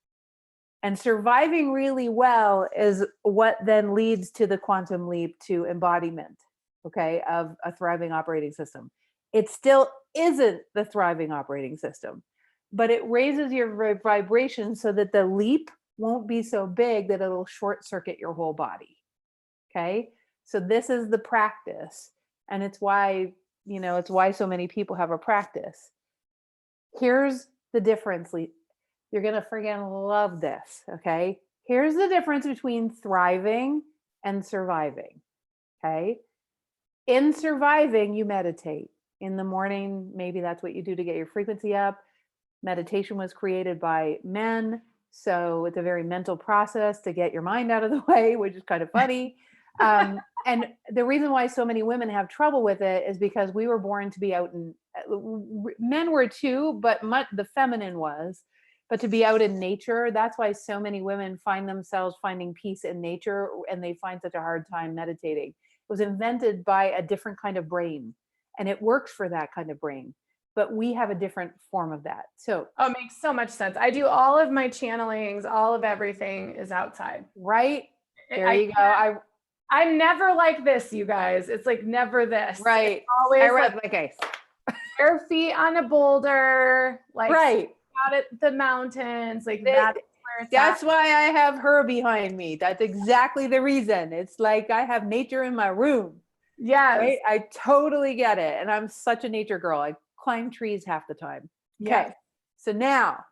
And surviving really well is what then leads to the quantum leap to embodiment, okay, of a thriving operating system. It still isn't the thriving operating system, but it raises your vibration so that the leap won't be so big that it'll short circuit your whole body. Okay. So this is the practice. And it's why so many people have a practice. Here's the difference. You're going to friggin' love this. Okay. Here's the difference between thriving and surviving. Okay. In surviving, you meditate. In the morning, maybe that's what you do to get your frequency up. Meditation was created by men. So it's a very mental process to get your mind out of the way, which is kind of funny. And the reason why so many women have trouble with it is because we were born to be out in, men were too, but the feminine was, but to be out in nature. That's why so many women find themselves finding peace in nature, and they find such a hard time meditating. It was invented by a different kind of brain, and it works for that kind of brain. But we have a different form of that. So it makes so much sense. I do all of my channelings, all of everything is outside. Right? There you go. I'm never like this, you guys. It's like never this. Right. It's always I read my case. bare feet on a boulder, like right out at the mountains, like that's where it's that's at. Why I have her behind me. That's exactly the reason. It's like I have nature in my room. Yes. Right? I totally get it. And I'm such a nature girl. I climb trees half the time. Okay. Yes. So now,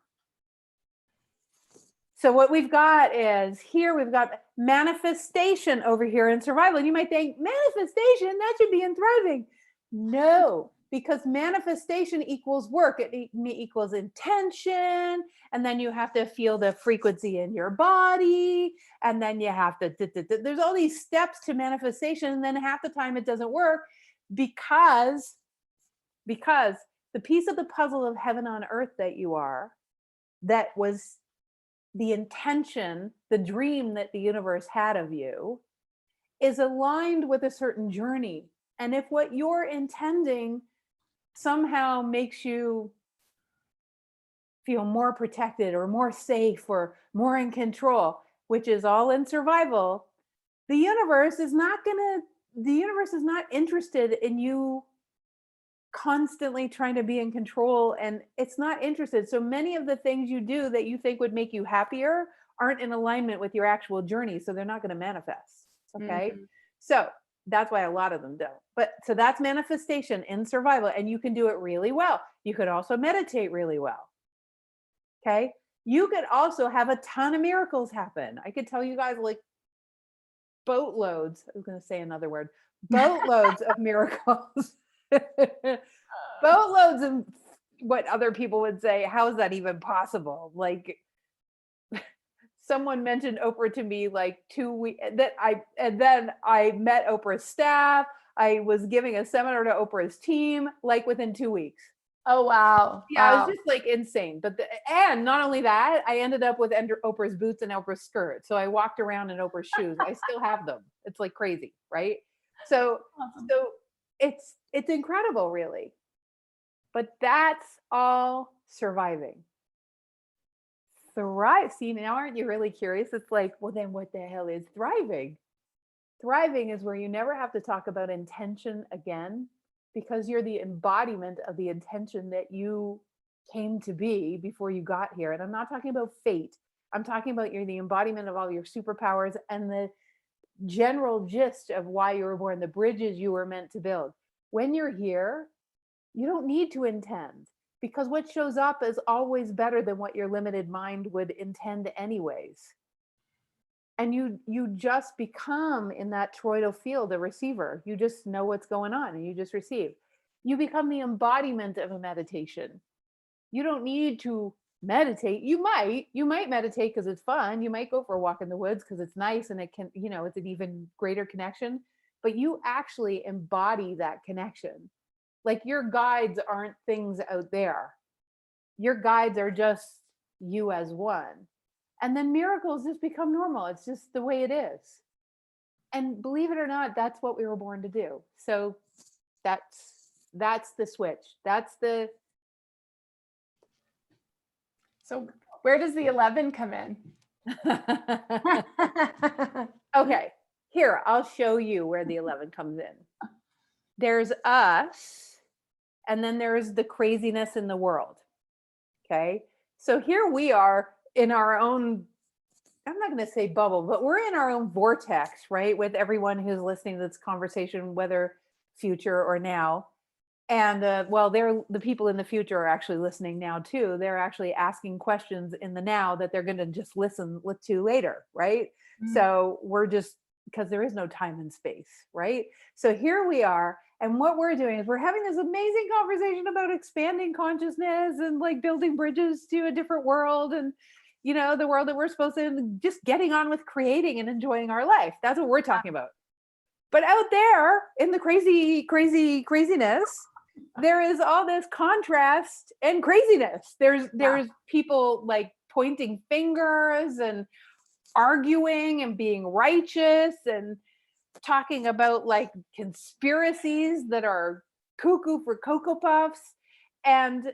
so what we've got is here, we've got manifestation over here in survival. And you might think manifestation, that should be in thriving. No, because manifestation equals work. It equals intention. And then you have to feel the frequency in your body. And then you have to, there's all these steps to manifestation. And then half the time it doesn't work because the piece of the puzzle of heaven on earth that you are, that was the intention, the dream that the universe had of you, is aligned with a certain journey. And if what you're intending somehow makes you feel more protected or more safe or more in control, which is all in survival, the universe is not interested in you constantly trying to be in control, and it's not interested. So many of the things you do that you think would make you happier aren't in alignment with your actual journey, so they're not going to manifest. Okay. So That's why a lot of them don't. But so that's manifestation in survival, and you can do it really well. You could also meditate really well. Okay. You could also have a ton of miracles happen. I could tell you guys like boatloads. I was going to say another word, boatloads of miracles, boatloads of what other people would say. How is that even possible? Like, someone mentioned Oprah to me like 2 weeks and then I met Oprah's staff. I was giving a seminar to Oprah's team like within 2 weeks. Oh, wow. Yeah, Wow. it was just like insane. But and not only that, I ended up with Oprah's boots and Oprah's skirt. So I walked around in Oprah's shoes. I still have them. It's like crazy, right? So Awesome. so it's incredible, really. But that's all surviving. Thrive. See, now aren't you really curious? It's like, well, then what the hell is thriving? Thriving is where you never have to talk about intention again, because you're the embodiment of the intention that you came to be before you got here. And I'm not talking about fate. I'm talking about you're the embodiment of all your superpowers and the general gist of why you were born, the bridges you were meant to build. When you're here, you don't need to intend, because what shows up is always better than what your limited mind would intend anyways. And you just become, in that toroidal field, a receiver. You just know what's going on and you just receive. You become the embodiment of a meditation. You don't need to meditate. You might meditate because it's fun. You might go for a walk in the woods because it's nice and it can, it's an even greater connection. But you actually embody that connection. Like, your guides aren't things out there. Your guides are just you as one. And then miracles just become normal. It's just the way it is. And believe it or not, that's what we were born to do. So that's the switch. So where does the 11 come in? Okay, here, I'll show you where the 11 comes in. There's us, and then there's the craziness in the world. Okay, so here we are in our own, I'm not going to say bubble, but we're in our own vortex, right? With everyone who's listening to this conversation, whether future or now. And well, the people in the future are actually listening now too. They're actually asking questions in the now that they're going to just listen to later, right? Mm-hmm. So we're just, because there is no time and space, right? So here we are. And what we're doing is we're having this amazing conversation about expanding consciousness and like building bridges to a different world, and the world that we're supposed to, just getting on with creating and enjoying our life. That's what we're talking about. But out there in the craziness, there is all this contrast and craziness. There's people like pointing fingers and arguing and being righteous and talking about like conspiracies that are cuckoo for Cocoa Puffs. And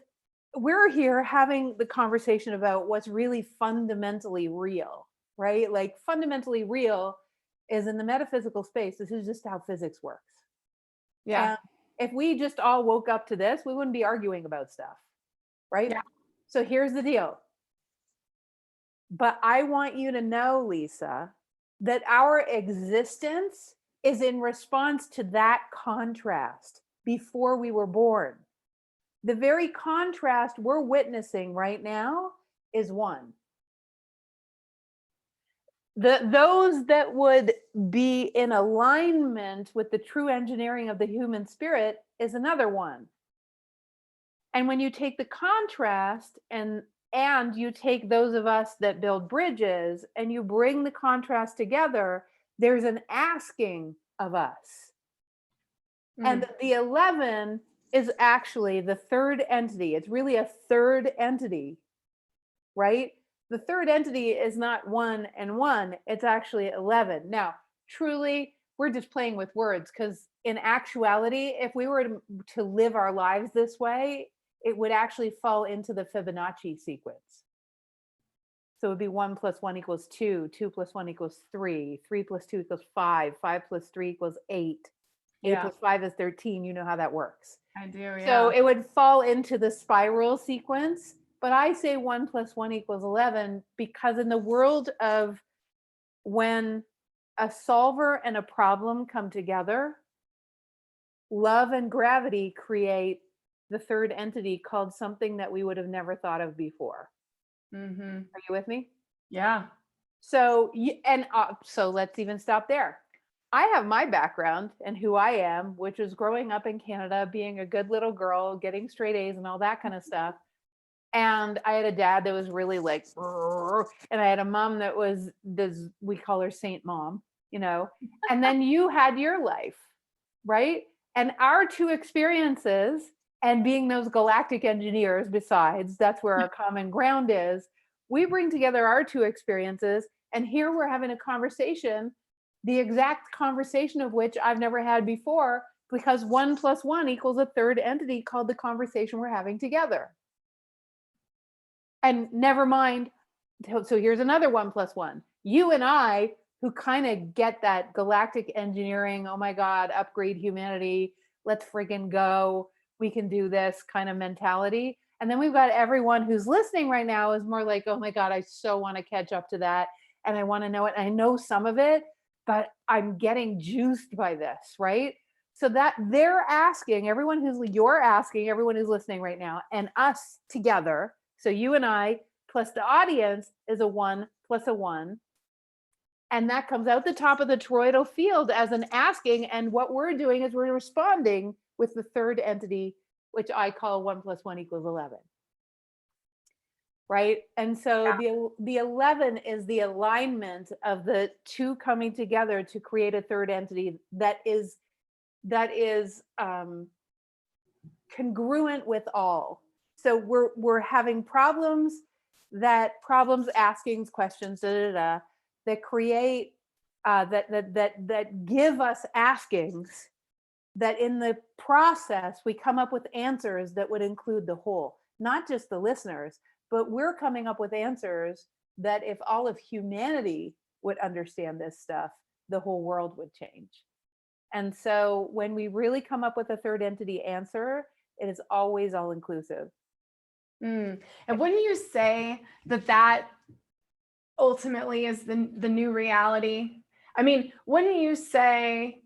we're here having the conversation about what's really fundamentally real, right? Like, fundamentally real is in the metaphysical space. This is just how physics works. Yeah. And if we just all woke up to this, we wouldn't be arguing about stuff, right? Yeah. So here's the deal. But I want you to know, Lisa, that our existence is in response to that contrast before we were born. The very contrast we're witnessing right now is one. Those that would be in alignment with the true engineering of the human spirit is another one. And when you take the contrast and you take those of us that build bridges and you bring the contrast together, there's an asking of us. And the 11 is actually the third entity. It's really a third entity, right? The third entity is not 1 and 1, it's actually 11. Now, truly, we're just playing with words, because in actuality, if we were to live our lives this way, it would actually fall into the Fibonacci sequence. So it would be 1 + 1 = 2, 2 + 1 = 3, 3 + 2 = 5, 5 + 3 = 8. 8 + 5 is 13. You know how that works. I do, yeah. So it would fall into the spiral sequence. But I say 1 + 1 = 11 because in the world of when a solver and a problem come together, love and gravity create the third entity called something that we would have never thought of before. Mm-hmm. Are you with me? Yeah. So, so let's even stop there. I have my background and who I am, which was growing up in Canada, being a good little girl, getting straight A's and all that kind of stuff. And I had a dad that was really like, and I had a mom that was this, we call her Saint Mom, you know, and then you had your life, right? And our two experiences, and being those galactic engineers, besides, that's where our common ground is. We bring together our two experiences, and here we're having a conversation, the exact conversation of which I've never had before, because 1 + 1 equals a third entity called the conversation we're having together. And never mind. So here's another 1 + 1. You and I, who kind of get that galactic engineering, oh my God, upgrade humanity, let's friggin' go, we can do this kind of mentality. And then we've got everyone who's listening right now is more like, oh my God, I so want to catch up to that. And I want to know it. And I know some of it, but I'm getting juiced by this, right? So that they're asking, you're asking, everyone who's listening right now, and us together. So you and I plus the audience is a 1 + a 1. And that comes out the top of the toroidal field as an asking. And what we're doing is we're responding with the third entity, which I call 1 + 1 = 11. Right. And so the 11 is the alignment of the two coming together to create a third entity that is congruent with all. So we're having problems askings, questions, that create that give us askings, that in the process we come up with answers that would include the whole, not just the listeners, but we're coming up with answers that if all of humanity would understand this stuff, the whole world would change. And so when we really come up with a third entity answer, it is always all inclusive. And wouldn't you say that ultimately is the new reality? I mean, wouldn't you say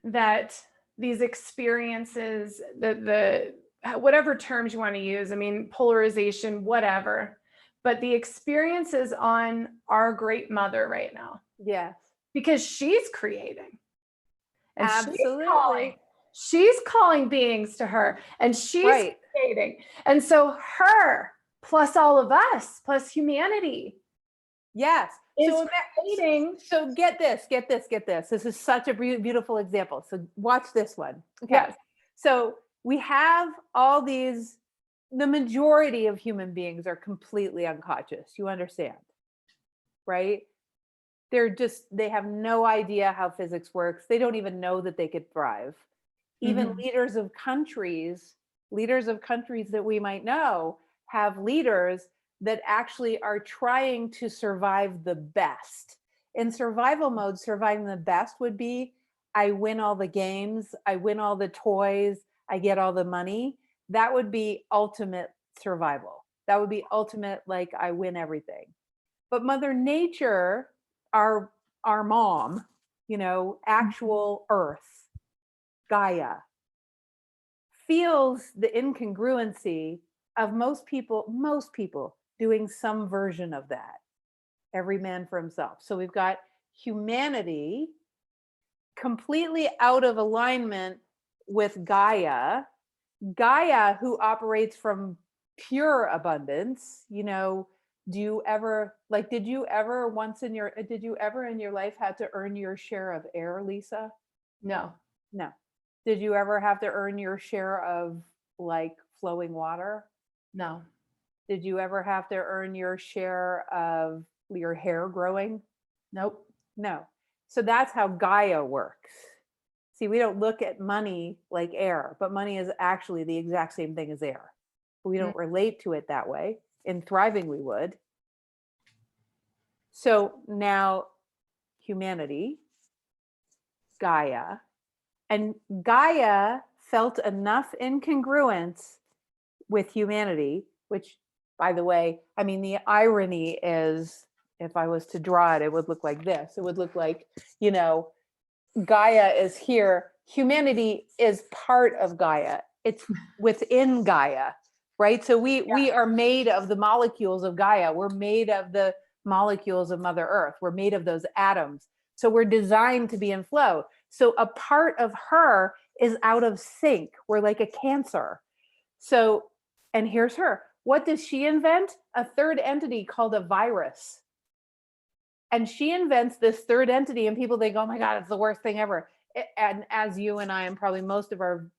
that these experiences, the whatever terms you want to use, I mean, polarization, whatever, but the experiences on our great mother right now? Yes. Because she's creating. And absolutely. She's calling beings to her, and she's creating. And so her plus all of us, plus humanity. Yes. So get this. This is such a beautiful example. So watch this one. Okay. Yes. So we have all these, the majority of human beings are completely unconscious. You understand, right? They have no idea how physics works. They don't even know that they could thrive. Even leaders of countries that we might know have leaders that actually are trying to survive the best. In survival mode, surviving the best would be, I win all the games, I win all the toys, I get all the money. That would be ultimate survival. That would be ultimate, like I win everything. But Mother Nature, our mom, actual Earth, Gaia, feels the incongruency of most people doing some version of that. Every man for himself. So we've got humanity completely out of alignment with Gaia, who operates from pure abundance. Did you ever in your life had to earn your share of air, Lisa? No. Did you ever have to earn your share of flowing water? No. Did you ever have to earn your share of your hair growing? Nope. No. So that's how Gaia works. See, we don't look at money like air, but money is actually the exact same thing as air. We don't relate to it that way. In thriving, we would. So now humanity, Gaia, and Gaia felt enough incongruence with humanity, which, by the way, I mean, the irony is If I was to draw it, it would look like this. It would look like, you know, Gaia is here. Humanity is part of Gaia. It's within Gaia, right? So we are made of the molecules of Gaia. We're made of the molecules of Mother Earth. We're made of those atoms. So we're designed to be in flow. So a part of her is out of sync. We're like a Cancer. So, and here's her. What does she invent? A third entity called a virus. And she invents this third entity, and people think, oh my God, it's the worst thing ever. And as you and I, and probably most of our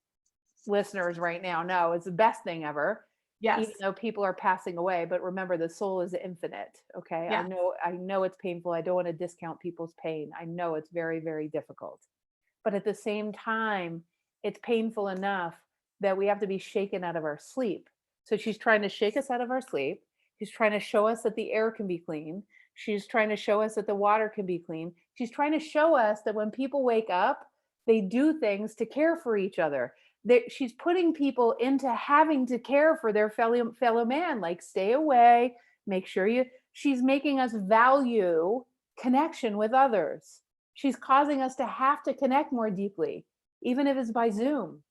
listeners right now know, it's the best thing ever. Yes. Even though people are passing away. But remember, the soul is infinite. Okay. Yeah. I know it's painful. I don't want to discount people's pain. I know it's very, very difficult. But at the same time, it's painful enough that we have to be shaken out of our sleep. So she's trying to shake us out of our sleep. She's trying to show us that the air can be clean. She's trying to show us that the water can be clean. She's trying to show us that when people wake up, they do things to care for each other. She's putting people into having to care for their fellow man, like stay away, make sure she's making us value connection with others. She's causing us to have to connect more deeply, even if it's by Zoom.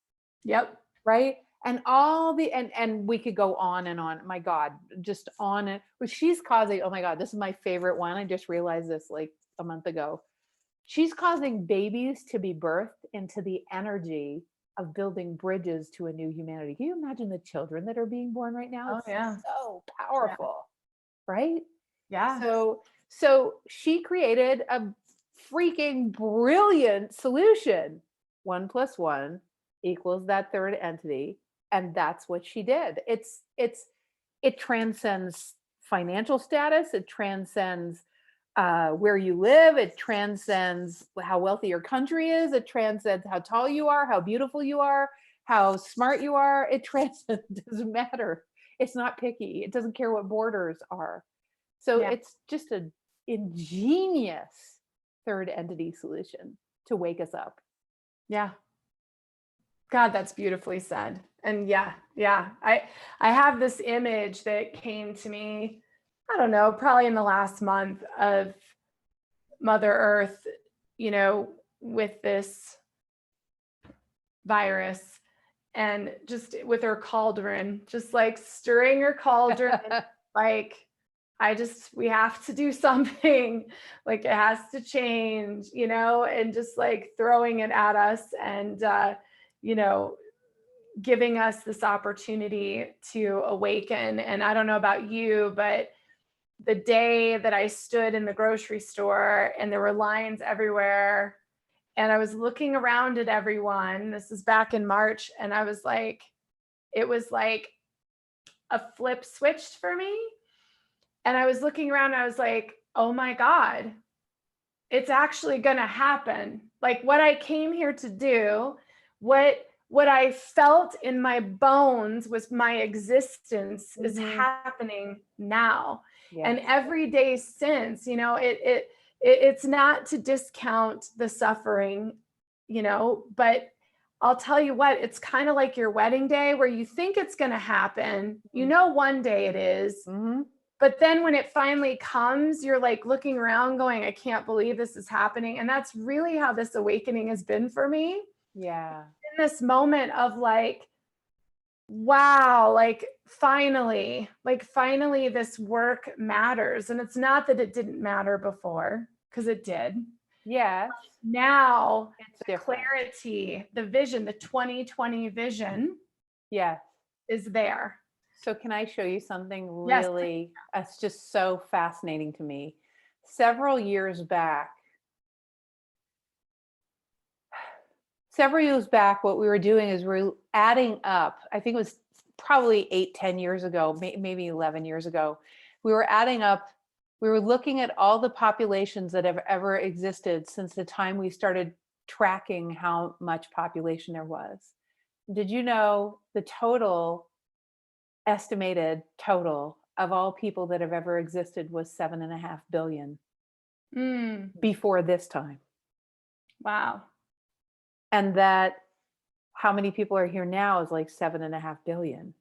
Yep. Right. And all the, and we could go on and on. My God, just on it. But she's causing, oh my God, this is my favorite one. I just realized this like a month ago. She's causing babies to be birthed into the energy of building bridges to a new humanity. Can you imagine the children that are being born right now? It's so powerful, right? Yeah. So she created a freaking brilliant solution. 1 + 1 equals that third entity. And that's what she did. It transcends financial status. It transcends where you live. It transcends how wealthy your country is. It transcends how tall you are, how beautiful you are, how smart you are. It transcends, doesn't matter. It's not picky. It doesn't care what borders are. So it's just an ingenious third entity solution to wake us up. Yeah. God, that's beautifully said. And yeah. I have this image that came to me, I don't know, probably in the last month of Mother Earth, with this virus and just with her cauldron, just like stirring her cauldron, like, we have to do something, like it has to change, and just like throwing it at us and, giving us this opportunity to awaken. And I don't know about you, but the day that I stood in the grocery store and there were lines everywhere and I was looking around at everyone, this is back in March, and I was like, it was like a flip switched for me. And I was looking around and I was like, oh my God, it's actually going to happen. Like what I came here to do, what I felt in my bones was my existence is happening now. Yes. And every day since, it's not to discount the suffering, but I'll tell you what, it's kind of like your wedding day where you think it's going to happen. One day it is. But then when it finally comes, you're like looking around going, I can't believe this is happening. And that's really how this awakening has been for me. Yeah. In this moment of like, wow, like finally this work matters. And it's not that it didn't matter before, because it did. Yes. Now it's the different. clarity, the vision, the 2020 vision is there. So can I show you something really, that's just so fascinating to me. Several years back, what we were doing is we're adding up, I think it was probably 8-10 years ago, maybe 11 years ago, we were adding up, we were looking at all the populations that have ever existed since the time we started tracking how much population there was. Did you know the estimated total of all people that have ever existed was 7.5 billion before this time? Wow. And that how many people are here now is like 7.5 billion.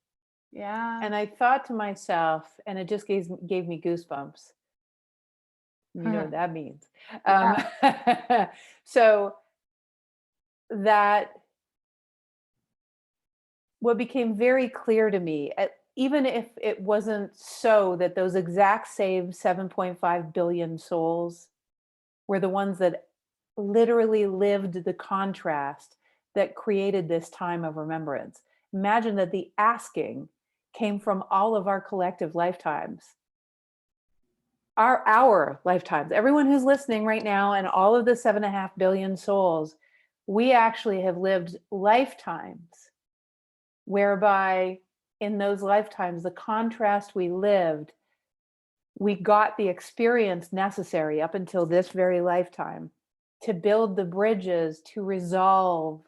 Yeah. And I thought to myself, and it just gave me goosebumps. You know what that means. Yeah. So that what became very clear to me, even if it wasn't so that those exact same 7.5 billion souls were the ones that literally lived the contrast that created this time of remembrance. Imagine that the asking came from all of our collective lifetimes. Our lifetimes, everyone who's listening right now, and all of the 7.5 billion souls, we actually have lived lifetimes whereby in those lifetimes, the contrast we lived, we got the experience necessary up until this very lifetime to build the bridges to resolve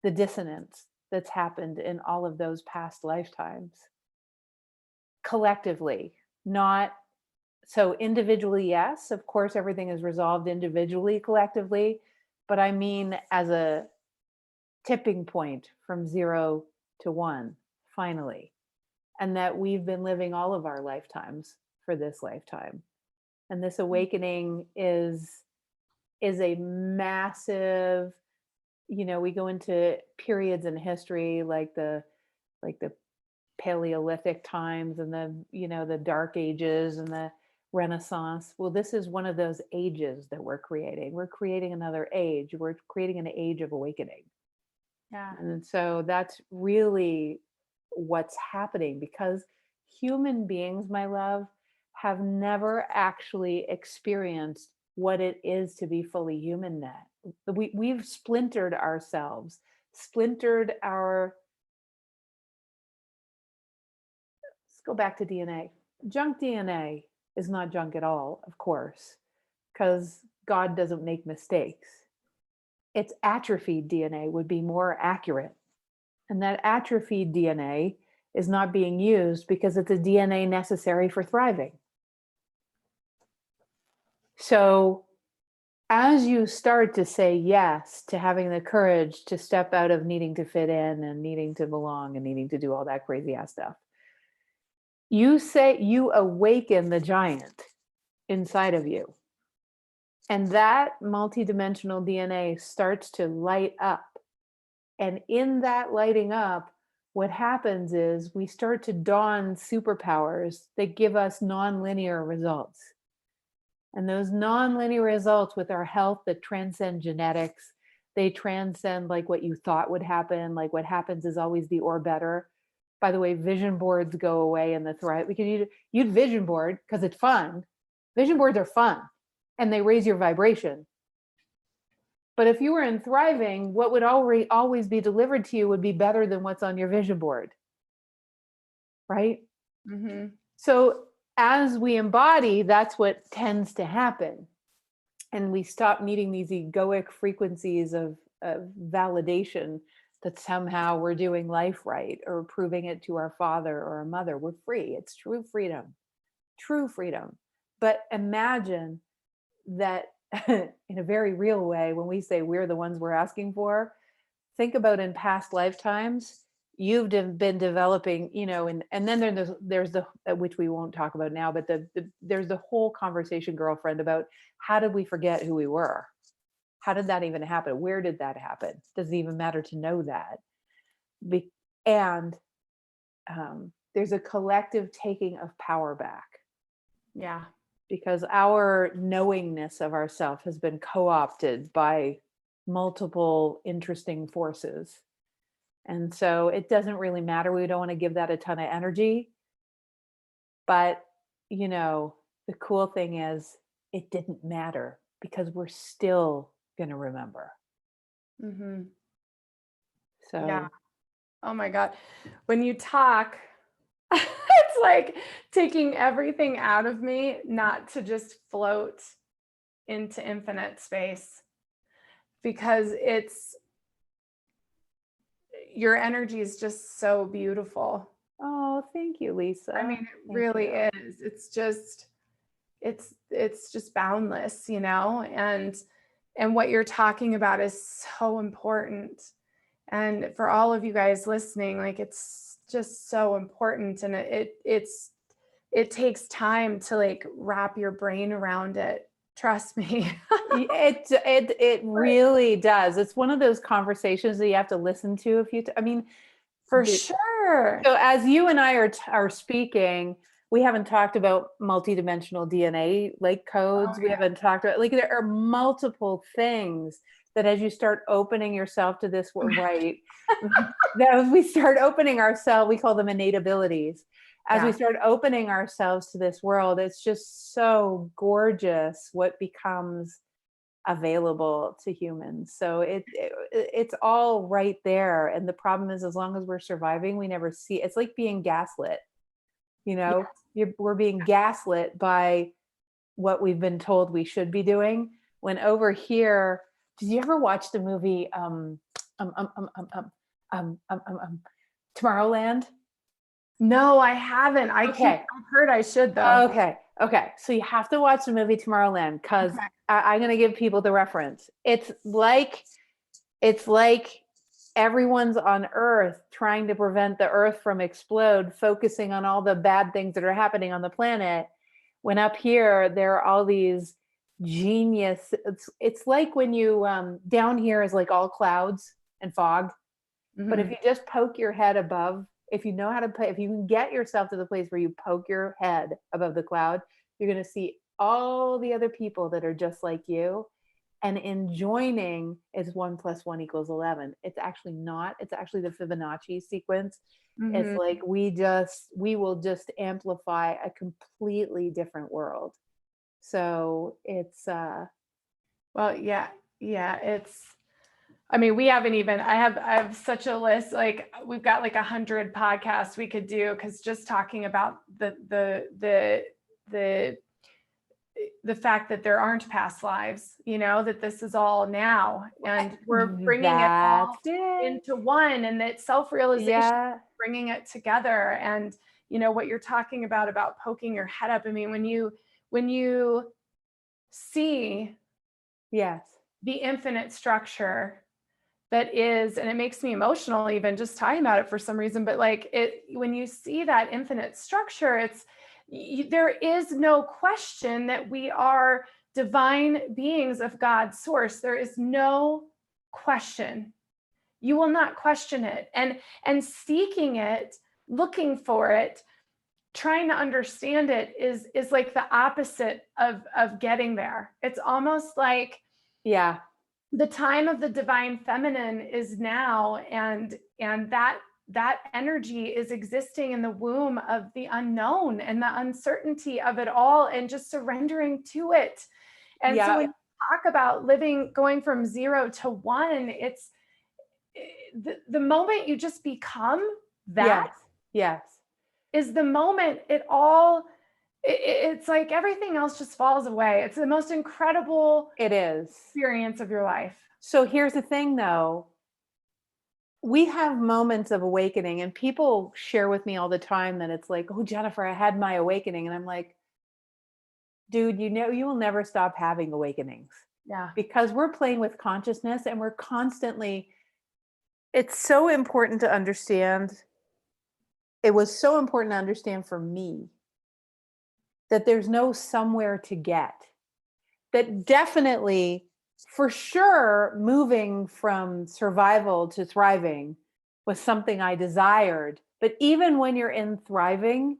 the dissonance that's happened in all of those past lifetimes collectively. Not so individually, yes, of course, everything is resolved individually, collectively, but I mean as a tipping point from 0 to 1, finally. And that we've been living all of our lifetimes for this lifetime. And this awakening is a massive, we go into periods in history like the Paleolithic times and the Dark Ages and the Renaissance. Well, this is one of those ages that we're creating. We're creating another age. We're creating an age of awakening. Yeah. And so that's really what's happening, because human beings, my love, have never actually experienced what it is to be fully human yet. We've splintered ourselves, splintered our, let's go back to DNA. Junk DNA is not junk at all, of course, because God doesn't make mistakes. It's atrophied DNA would be more accurate. And that atrophied DNA is not being used because it's a DNA necessary for thriving. So as you start to say yes to having the courage to step out of needing to fit in and needing to belong and needing to do all that crazy ass stuff, you awaken the giant inside of you. And that multidimensional DNA starts to light up. And in that lighting up, what happens is we start to dawn superpowers that give us nonlinear results. And those nonlinear results with our health that transcend genetics, they transcend like what you thought would happen. Like what happens is always the or better. By the way, vision boards go away in the thrive. We can use vision board because it's fun. Vision boards are fun and they raise your vibration. But if you were in thriving, what would always be delivered to you would be better than what's on your vision board. Right? Mm-hmm. So as we embody, that's what tends to happen. And we stop needing these egoic frequencies of validation that somehow we're doing life right or proving it to our father or our mother. We're free. It's true freedom. True freedom. But imagine that in a very real way, when we say we're the ones we're asking for, think about in past lifetimes, you've been developing, and then there's the, which we won't talk about now, but there's the whole conversation, girlfriend, about how did we forget who we were? How did that even happen? Where did that happen? Does it even matter to know that? And there's a collective taking of power back. Yeah. Because our knowingness of ourselves has been co-opted by multiple interesting forces. And so it doesn't really matter. We don't want to give that a ton of energy. But, the cool thing is it didn't matter because we're still going to remember. Mm-hmm. So, yeah. Oh my God. When you talk, it's like taking everything out of me, not to just float into infinite space, because your energy is just so beautiful. oh, thank you, Lisa. I mean, it Thank really you. is. It's just boundless, and what you're talking about is so important. And for all of you guys listening, like, it's just so important. And it's it takes time to like wrap your brain around it. Trust me. It really does. It's one of those conversations that you have to listen to a few times. I mean, For sure. so as you and I are speaking, we haven't talked about multidimensional DNA like codes. Oh, We yeah. haven't talked about, like, there are multiple things that as you start opening yourself to this, right, that as we start opening ourselves, we call them innate abilities. As we Yeah. start opening ourselves to this world, it's just so gorgeous what becomes available to humans. So it's all right there. And the problem is, as long as we're surviving, we never see. It's like being gaslit. You Yeah. know, we're being gaslit by what we've been told we should be doing. When over here, did you ever watch the movie um um um um um Tomorrowland? No, I haven't. Okay. I've heard I should though. Okay. So you have to watch the movie Tomorrowland, because Okay. I'm going to give people the reference. It's like everyone's on Earth trying to prevent the Earth from explode, focusing on all the bad things that are happening on the planet. When up here, there are all these genius. It's like when you down here is like all clouds and fog. But if Mhm. you just poke your head above, if you know how to play, if you can get yourself to the place where you poke your head above the cloud, you're going to see all the other people that are just like you. And in joining is 1 + 1 = 11. It's actually not. It's actually the Fibonacci sequence. It's Mhm. like we will just amplify a completely different world. So it's Well, yeah. Yeah, I mean, we haven't even, I have such a list. Like we've got like 100 podcasts we could do, because just talking about the the fact that there aren't past lives, that this is all now, and we're bringing it that's all it. into one, and that self-realization, Yeah. bringing it together. And what you're talking about poking your head up. I mean, when you see Yes. the infinite structure that is, and it makes me emotional even just talking about it for some reason, but like when you see that infinite structure, there is no question that we are divine beings of God's source. There is no question. You will not question it. And seeking it, looking for it, trying to understand it is like the opposite of getting there. It's almost like Yeah. the time of the divine feminine is now, and that energy is existing in the womb of the unknown and the uncertainty of it all, and just surrendering to it. And so Yeah. when you talk about going from 0 to 1, it's the moment you just become that Yes. Yes. is the moment it's like everything else just falls away. It's the most incredible It is. experience of your life. So here's the thing, though. We have moments of awakening, and people share with me all the time that it's like, "Oh, Jennifer, I had my awakening." And I'm like, "Dude, you will never stop having awakenings, Yeah. because we're playing with consciousness, and we're constantly." It's so important to understand. It was so important to understand for me that there's no somewhere to get. That definitely, for sure, moving from survival to thriving was something I desired. But even when you're in thriving,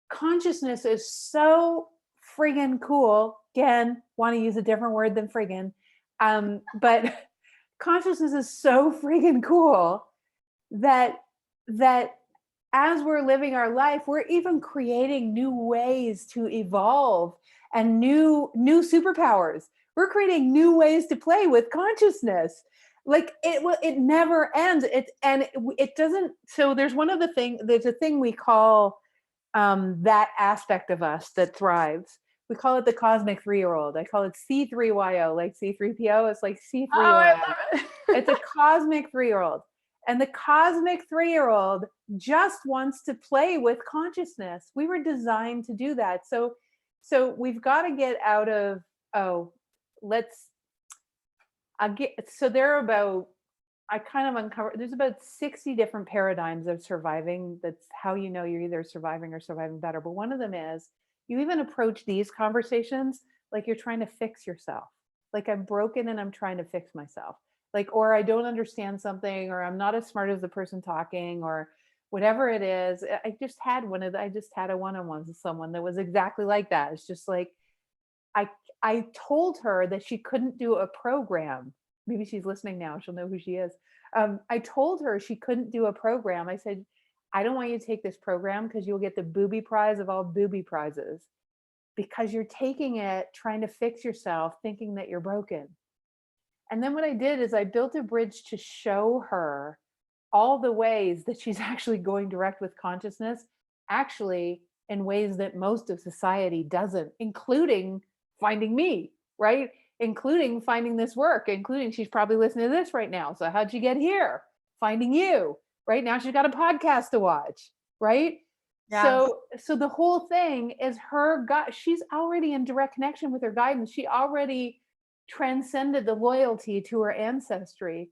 consciousness is so friggin' cool. Again, want to use a different word than friggin'. But consciousness is so friggin' cool that that as we're living our life, we're even creating new ways to evolve and new superpowers. We're creating new ways to play with consciousness. Like it never ends. It doesn't. So there's a thing we call that aspect of us that thrives. We call it the cosmic 3-year-old. I call it C3YO, like C3PO. It's like Oh, I C3YO. love It's a it. cosmic 3-year-old. And the cosmic 3-year-old just wants to play with consciousness. We were designed to do that. So we've got to get out of, oh, let's I get so there are about I kind of uncovered, there's about 60 different paradigms of surviving. That's how you know you're either surviving or surviving better. But one of them is you even approach these conversations like you're trying to fix yourself. Like I'm broken and I'm trying to fix myself. Like, or I don't understand something, or I'm not as smart as the person talking, or whatever it is. I just had a one-on-one with someone that was exactly like that. It's just like, I I told her that she couldn't do a program. Maybe she's listening now. She'll know who she is. I told her she couldn't do a program. I said, I don't want you to take this program because you'll get the booby prize of all booby prizes, because you're taking it trying to fix yourself, thinking that you're broken. And then what I did is I built a bridge to show her all the ways that she's actually going direct with consciousness, actually in ways that most of society doesn't, including finding me, right? Including finding this work, including she's probably listening to this right now. So how'd you get here? Finding you. Right now she's got a podcast to watch, right? Yeah. So the whole thing is her gut. She's already in direct connection with her guidance. She already transcended the loyalty to her ancestry.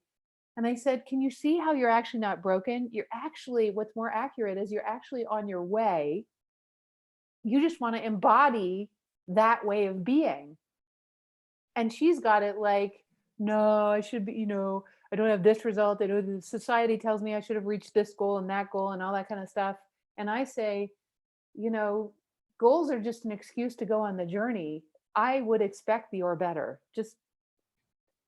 And I said, can you see how you're actually not broken? You're actually, what's more accurate is you're actually on your way. You just want to embody that way of being. And she's got it like, no, I should be, I don't have this result. I know the society tells me I should have reached this goal and that goal and all that kind of stuff. And I say, goals are just an excuse to go on the journey. I would expect the or better. Just,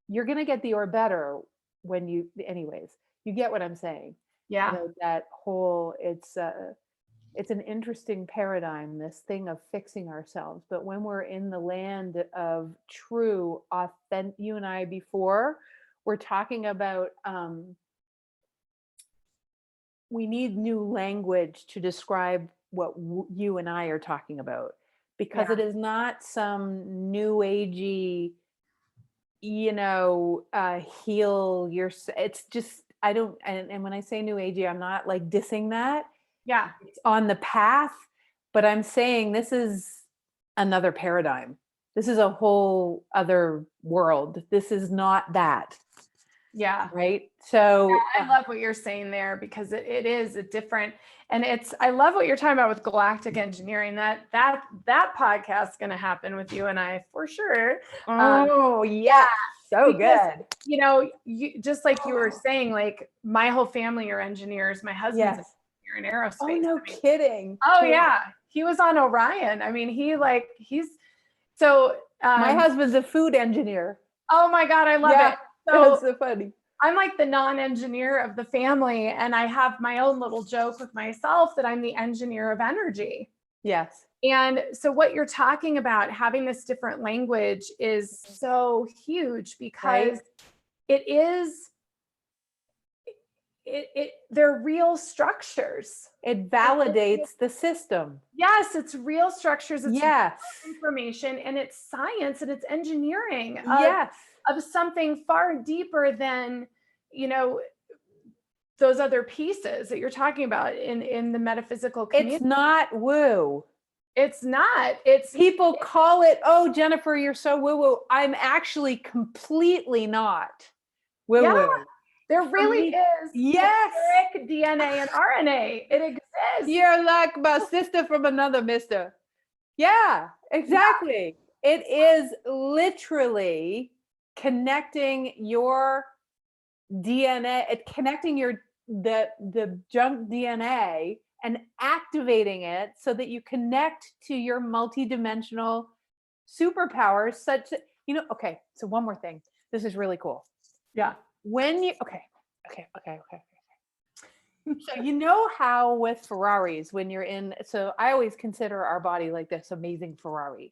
you're going to get the or better when anyways, you get what I'm saying. Yeah. That whole, it's an interesting paradigm, this thing of fixing ourselves. But when we're in the land of true, authentic, you and I before, we're talking about, we need new language to describe what you and I are talking about, because it is not some new agey, heal your, it's just, I don't, and when I say new agey, I'm not like dissing that. Yeah. It's on the path, but I'm saying this is another paradigm. This is a whole other world. This is not that. Yeah. Right. So I love what you're saying there, because it is a different, and I love what you're talking about with galactic engineering. That podcast is going to happen with you and I for sure. Oh yeah. So because, good. You just like you were saying, like my whole family are engineers. My husband's an engineer in aerospace. Oh, no kidding. Oh yeah. He was on Orion. I mean, he's so my husband's a food engineer. Oh my God, I love it. So that's so funny. I'm like the non-engineer of the family, and I have my own little joke with myself that I'm the engineer of energy. Yes. And so what you're talking about, having this different language, is so huge, because they're real structures. It validates the system. Yes, it's real structures. It's yes. information, and it's science, and it's engineering. Yes. Of something far deeper than, those other pieces that you're talking about in the metaphysical community. It's not woo. It's not. People call it, oh, Jennifer, you're so woo-woo. I'm actually completely not woo-woo. Yeah, there really is. Yes. DNA and RNA. It exists. You're like my sister from another mister. Yeah, exactly. Yeah. It is literally connecting your DNA, connecting the junk DNA and activating it so that you connect to your multidimensional superpowers, such that, okay, so one more thing. This is really cool. Yeah. When you, okay. So how with Ferraris, when you're so I always consider our body like this amazing Ferrari.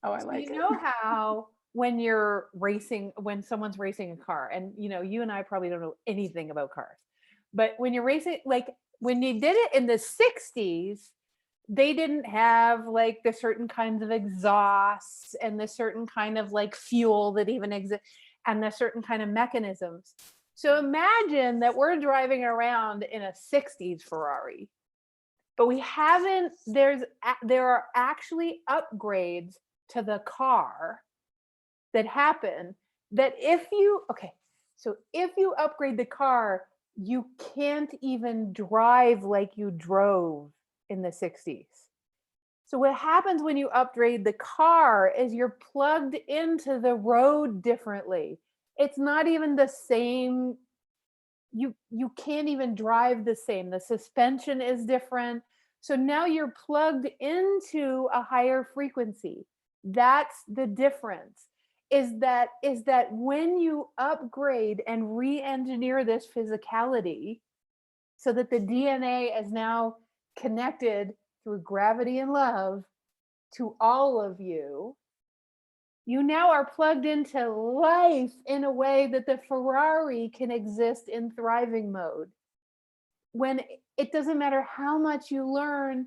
Oh, I like it. How when you're racing, when someone's racing a car, and you and I probably don't know anything about cars, but when you're racing, like when you did it in the 60s, they didn't have like the certain kinds of exhausts and the certain kind of like fuel that even exists and the certain kind of mechanisms. So imagine that we're driving around in a 60s Ferrari, but we haven't, there are actually upgrades to the car that happen that So if you upgrade the car, you can't even drive like you drove in the 60s. So what happens when you upgrade the car is you're plugged into the road differently. It's not even the same. You can't even drive the same. The suspension is different. So now you're plugged into a higher frequency. That's the difference. Is that when you upgrade and re-engineer this physicality so that the DNA is now connected through gravity and love to all of you, you now are plugged into life in a way that the Ferrari can exist in thriving mode. When it doesn't matter how much you learn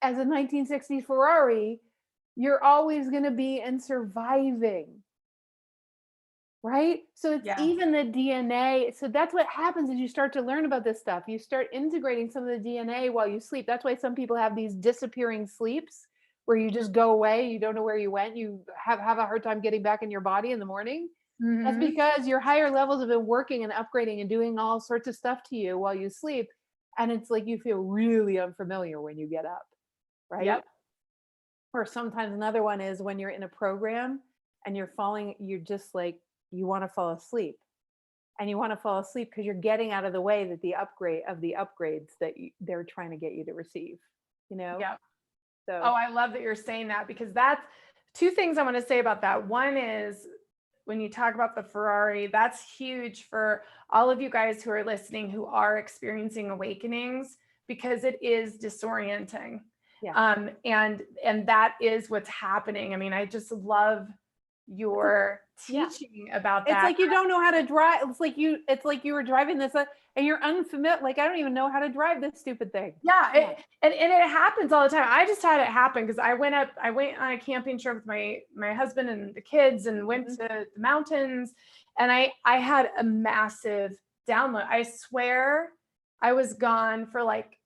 as a 1960s Ferrari, you're always going to be in surviving. Right? So it's Yeah. even the DNA. So that's what happens as you start to learn about this stuff. You start integrating some of the DNA while you sleep. That's why some people have these disappearing sleeps where you just go away, you don't know where you went, you have a hard time getting back in your body in the morning. That's Mhm. because your higher levels have been working and upgrading and doing all sorts of stuff to you while you sleep. And it's like you feel really unfamiliar when you get up, right? Yep. Or sometimes another one is when you're in a program and you're just like, you want to fall asleep. And you want to fall asleep because you're getting out of the way that the upgrades that they're trying to get you to receive, you know? Yep. Oh, So, I love that you're saying that, because that's two things I want to say about that. One is, when you talk about the Ferrari, that's huge for all of you guys who are listening who are experiencing awakenings, because it is disorienting. yeah. And that is what's happening. I mean, I just love It's like, your yeah. teaching about It's that. like you don't know how to drive. It's like you were driving this and you're unfamiliar. Like, I don't even know how to drive this stupid thing. Yeah, Yeah. and it happens all the time. I just had it happen because I went on a camping trip with my husband and the kids, and went Mhm. to the mountains, and I had a massive download. I swear I was gone for like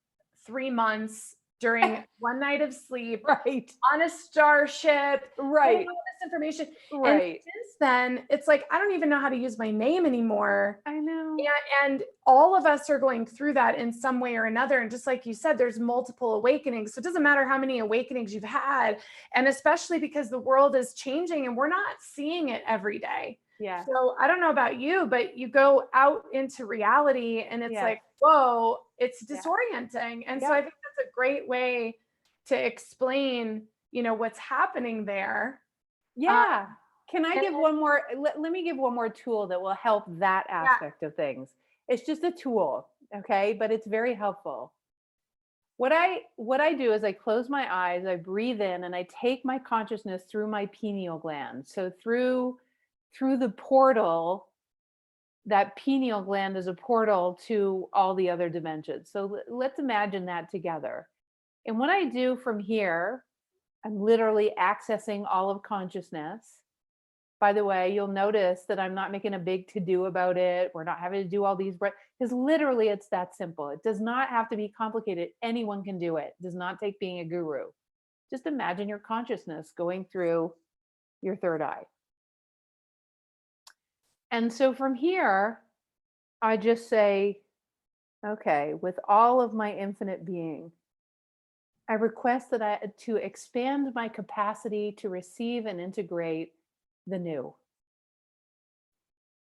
3 months during one night of sleep Right. on a starship, getting Right. all this information. And Right. since then, it's like I don't even know how to use my name anymore. I know. And all of us are going through that in some way or another. And just like you said, there's multiple awakenings. So it doesn't matter how many awakenings you've had. And especially because the world is changing and we're not seeing it every day. Yeah. So I don't know about you, but you go out into reality and it's Yes. like, whoa, it's Yeah. disorienting. And so Yep. I think that's a great way to explain, what's happening there. Um, Yeah. Can I and give one more let me give one more tool that will help that yeah, aspect of things. It's just a tool, okay? But it's very helpful. What I do is I close my eyes, I breathe in, and I take my consciousness through my pineal gland. So through the portal, that pineal gland is a portal to all the other dimensions. So let's imagine that together. And what I do from here, I'm literally accessing all of consciousness. By the way, you'll notice that I'm not making a big to do about it. We're not having to do all these, because literally it's that simple. It does not have to be complicated. Anyone can do it. It does not take being a guru. Just imagine your consciousness going through your third eye. And so from here, I just say, okay, with all of my infinite being, I request to expand my capacity to receive and integrate the new.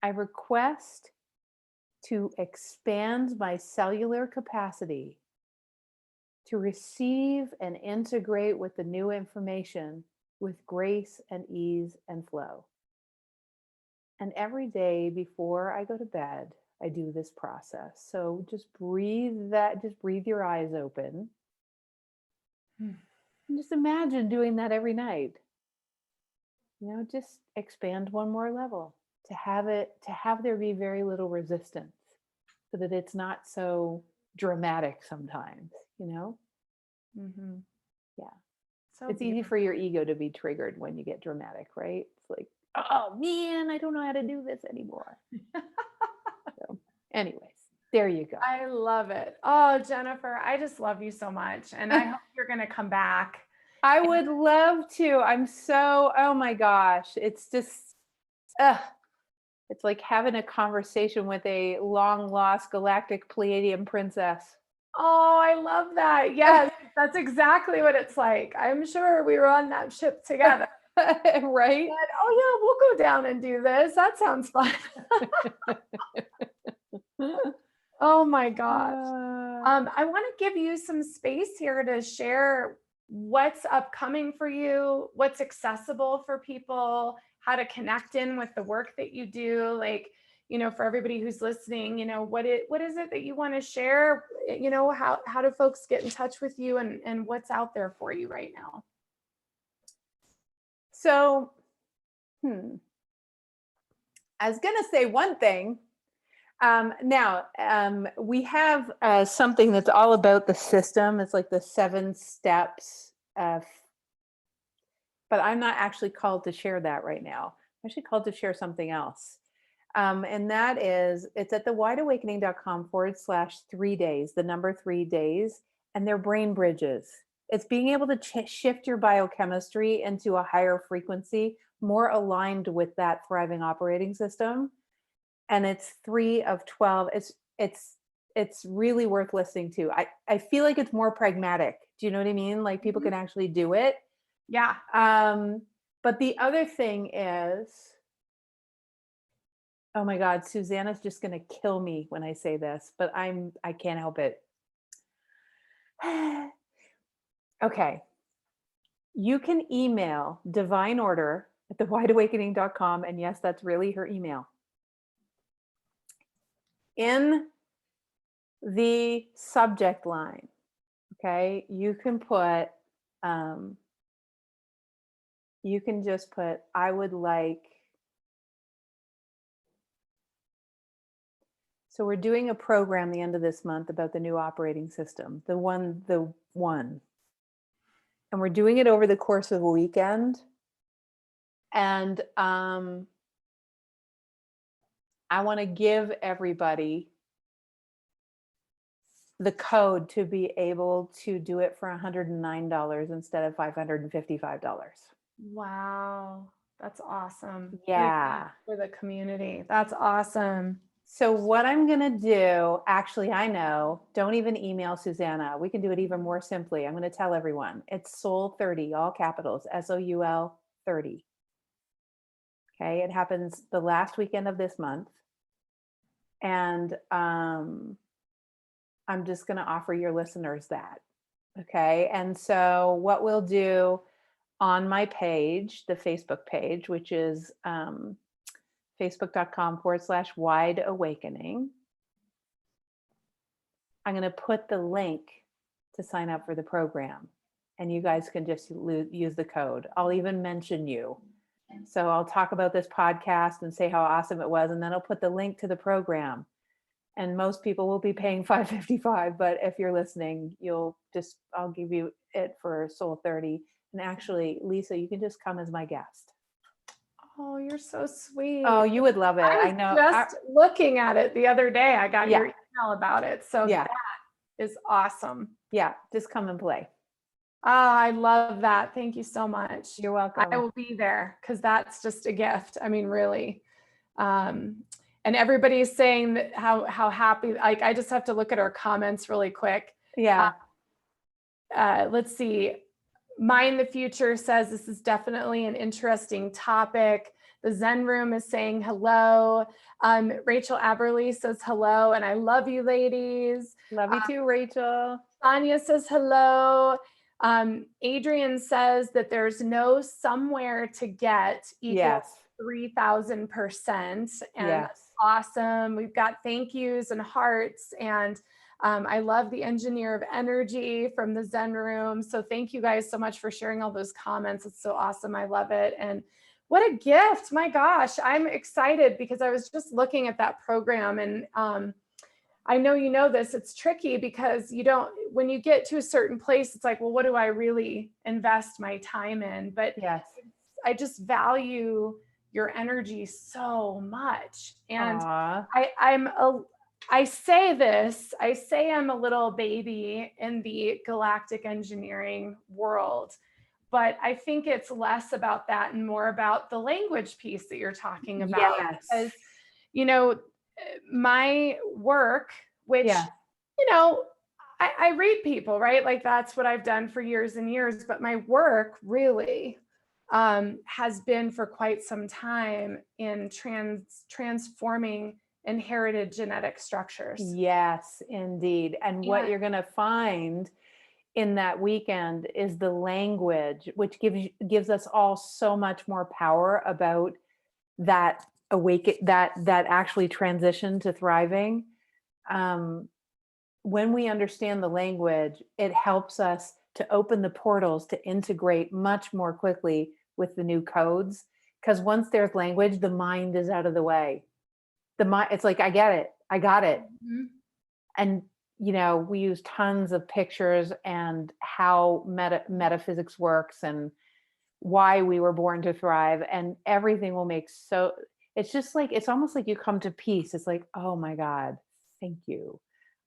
I request to expand my cellular capacity to receive and integrate with the new information with grace and ease and flow. And every day before I go to bed, I do this process. So just breathe your eyes open. And just imagine doing that every night. Just expand one more level to have there be very little resistance so that it's not so dramatic sometimes. mhm. Yeah. So It's easy beautiful. for your ego to be triggered when you get dramatic, right? It's like, oh man, I don't know how to do this anymore. So, anyways, there you go. I love it. Oh, Jennifer, I just love you so much. And I hope you're going to come back. I would love to. Oh my gosh. It's just, ugh, It's like having a conversation with a long lost galactic Pleiadian princess. Oh, I love that. Yes, that's exactly what it's like. I'm sure we were on that ship together. Right? And, oh, yeah, we'll go down and do this. That sounds fun. Oh my gosh. I want to give you some space here to share what's upcoming for you, what's accessible for people, how to connect in with the work that you do. Like, for everybody who's listening, what is it that you want to share? How do folks get in touch with you, and what's out there for you right now? So, I was going to say one thing. Now, we have something that's all about the system. It's like the 7 steps, but I'm not actually called to share that right now. I'm actually called to share something else. And that is, it's at the wideawakening.com/3 days, the number 3 days, and they're brain bridges. It's being able to shift your biochemistry into a higher frequency, more aligned with that thriving operating system. And it's 3 of 12. It's really worth listening to. I feel like it's more pragmatic. Do you know what I mean? Like people can actually do it. Yeah. But the other thing is, oh my God, Susanna's just going to kill me when I say this, but I can't help it. Okay. You can email Divine Order at thewideawakening.com. And yes, that's really her email. In the subject line, okay, you can just put, I would like. So we're doing a program the end of this month about the new operating system, the one. And we're doing it over the course of a weekend. And I want to give everybody the code to be able to do it for $109 instead of $555. Wow. That's awesome. Yeah. For the community. That's awesome. So what I'm going to do, actually, I know, don't even email Susanna. We can do it even more simply. I'm going to tell everyone. It's Soul 30, all capitals, SOUL 30. Okay. It happens the last weekend of this month. And I'm just going to offer your listeners that. Okay. And so what we'll do on my page, the Facebook page, which is facebook.com/wide awakening, I'm going to put the link to sign up for the program. And you guys can just use the code. I'll even mention you. So I'll talk about this podcast and say how awesome it was. And then I'll put the link to the program. And most people will be paying $555, but if you're listening, I'll give you it for Soul 30. And actually, Lisa, you can just come as my guest. Oh, you're so sweet. Oh, you would love it. I know. Just looking at it the other day, I got your email about it. So that is awesome. Yeah, just come and play. Oh, I love that. Thank you so much. You're welcome. I will be there because that's just a gift. I mean, really. And everybody's saying that how happy, like, I just have to look at our comments really quick. Yeah. Let's see. Mind the Future says this is definitely an interesting topic. The Zen Room is saying hello. Rachel Aberley says hello, and I love you, ladies. Love you too, Rachel. Sonia says hello. Adrian says that there's no somewhere to get equals 3,000%. And that's awesome. We've got thank yous and hearts. And I love the engineer of energy from the Zen Room. So thank you guys so much for sharing all those comments. It's so awesome. I love it. And what a gift. My gosh, I'm excited because I was just looking at that program, and I know you know this, it's tricky because when you get to a certain place, it's like, well, what do I really invest my time in? But I just value your energy so much. And I say I'm a little baby in the galactic engineering world, but I think it's less about that and more about the language piece that you're talking about. Yes. Because you know, my work, which, Yeah. you know, I read people, right? Like that's what I've done for years and years. But my work really has been for quite some time in transforming inherited genetic structures. Yes, indeed. And what Yeah. you're going to find in that weekend is the language, which gives us all so much more power about that that actually transition to thriving. Um, when we understand the language, it helps us to open the portals to integrate much more quickly with the new codes. Because once there's language, the mind is out of the way. The mind, it's like, I get it, I got it. Mhm. And we use tons of pictures and how metaphysics works and why we were born to thrive, and everything will make so it's just like it's almost like you come to peace. It's like, oh my god, thank you,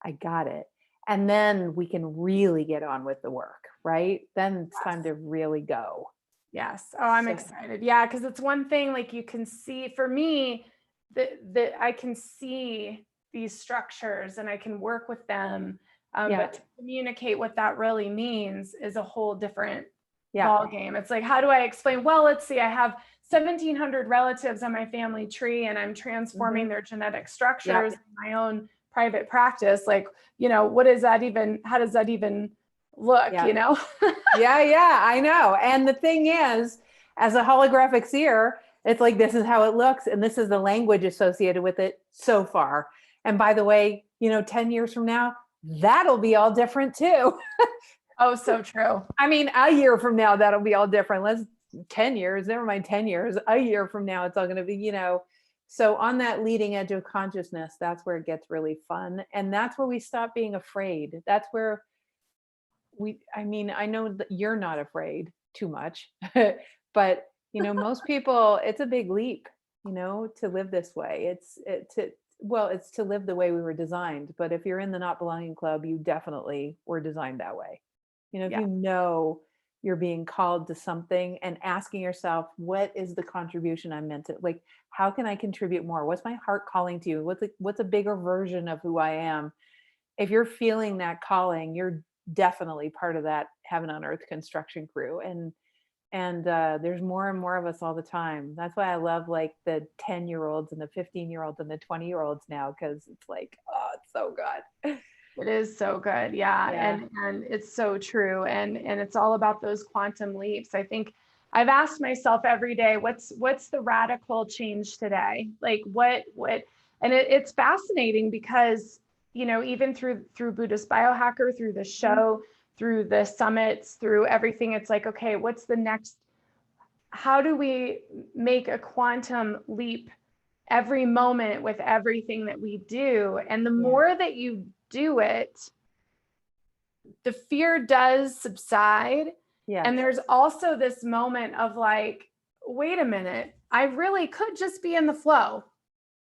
I got it. And then we can really get on with the work, right? Then it's time Yes. to really go. Yes. Oh, I'm So excited. Yeah, because it's one thing like you can see for me that I can see these structures and I can work with them. yeah, But to communicate what that really means is a whole different yeah, ball game. It's like, how do I explain? Well, let's see, I have 1,700 relatives on my family tree, and I'm transforming hmm, their genetic yeah, structures in my own private practice. Like, what is that even? How does that even look? yeah. You know? Yeah, I know. And the thing is, as a holographic seer, it's like this is how it looks, and this is the language associated with it so far. And by the way, 10 years from now, that'll be all different too. Oh, so true. I mean, a year from now, that'll be all different. 10 years, never mind 10 years, a year from now, it's all going to be. So on that leading edge of consciousness, that's where it gets really fun. And that's where we stop being afraid. That's where I mean, I know that you're not afraid too much, but most people, it's a big leap, to live this way. It's to live the way we were designed. But if you're in the not belonging club, you definitely were designed that way. If Yeah. you're being called to something and asking yourself, what is the contribution I'm meant to, like, how can I contribute more? What's my heart calling to you? What's a bigger version of who I am? If you're feeling that calling, you're definitely part of that heaven on earth construction crew. And there's more and more of us all the time. That's why I love like the 10-year-olds and the 15-year-olds and the 20-year-olds now, because it's like, oh, it's so good. It is so good. Yeah. Yeah. And it's so true. And it's all about those quantum leaps. I think I've asked myself every day, what's the radical change today? Like what and it's fascinating because, even through Buddhist Biohacker, through the Mhm. show, through the summits, through everything, it's like, okay, what's the next? How do we make a quantum leap every moment with everything that we do? And the Yeah. more that you do it, the fear does subside. Yes. And there's also this moment of like, wait a minute, I really could just be in the flow.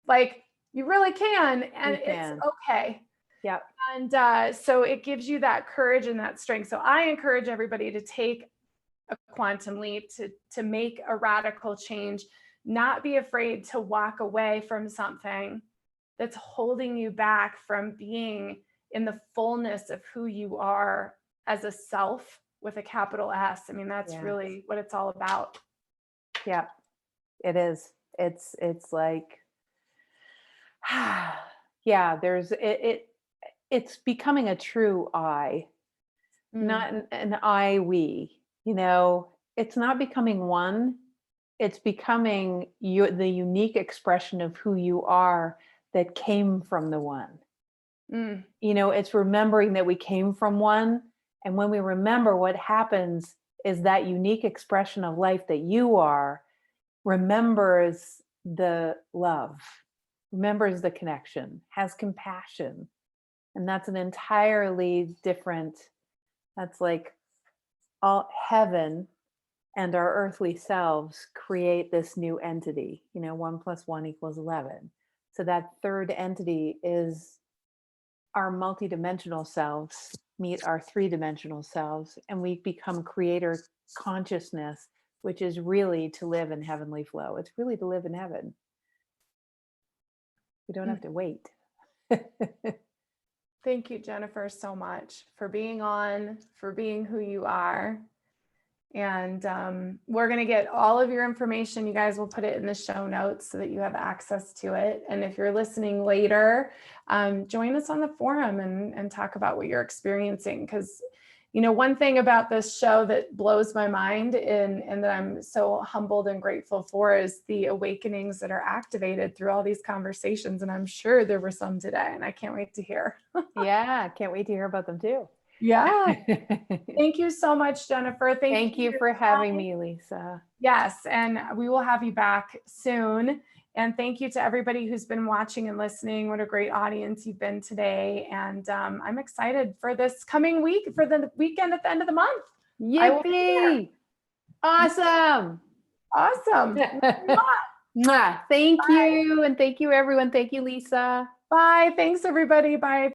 Like, you really can, and You it's can. okay. Yep. And so it gives you that courage and that strength. So I encourage everybody to take a quantum leap, to make a radical change, not be afraid to walk away from something that's holding you back from being in the fullness of who you are as a self with a capital S. I mean, that's Yeah. really what it's all about. Yeah. It is. It's like, yeah, it's becoming a true I, Mm, not an I we, it's not becoming one. It's becoming the unique expression of who you are that came from the one. mm, It's remembering that we came from one. And when we remember, what happens is that unique expression of life that you are remembers the love, remembers the connection, has compassion. And that's an entirely different, that's like all heaven and our earthly selves create this new entity. 1 + 1 = 11. So that third entity is our multidimensional selves meet our three-dimensional selves, and we become creator consciousness, which is really to live in heavenly flow. It's really to live in heaven. We don't have to wait. Thank you, Jennifer, so much for being on, for being who you are. And we're going to get all of your information. You guys will put it in the show notes so that you have access to it. And if you're listening later, join us on the forum and talk about what you're experiencing. Because, you know, one thing about this show that blows my mind and that I'm so humbled and grateful for is the awakenings that are activated through all these conversations. And I'm sure there were some today, and I can't wait to hear. Yeah, can't wait to hear about them too. Yeah. Thank you so much, Jennifer. Thank you for having me, Lisa. Yes, and we will have you back soon. And thank you to everybody who's been watching and listening. What a great audience you've been today. And I'm excited for this coming week, for the weekend at the end of the month. Yippee! Awesome. Awesome. Thank you. And thank you, everyone. Thank you, Lisa. Bye. Thanks, everybody. Bye.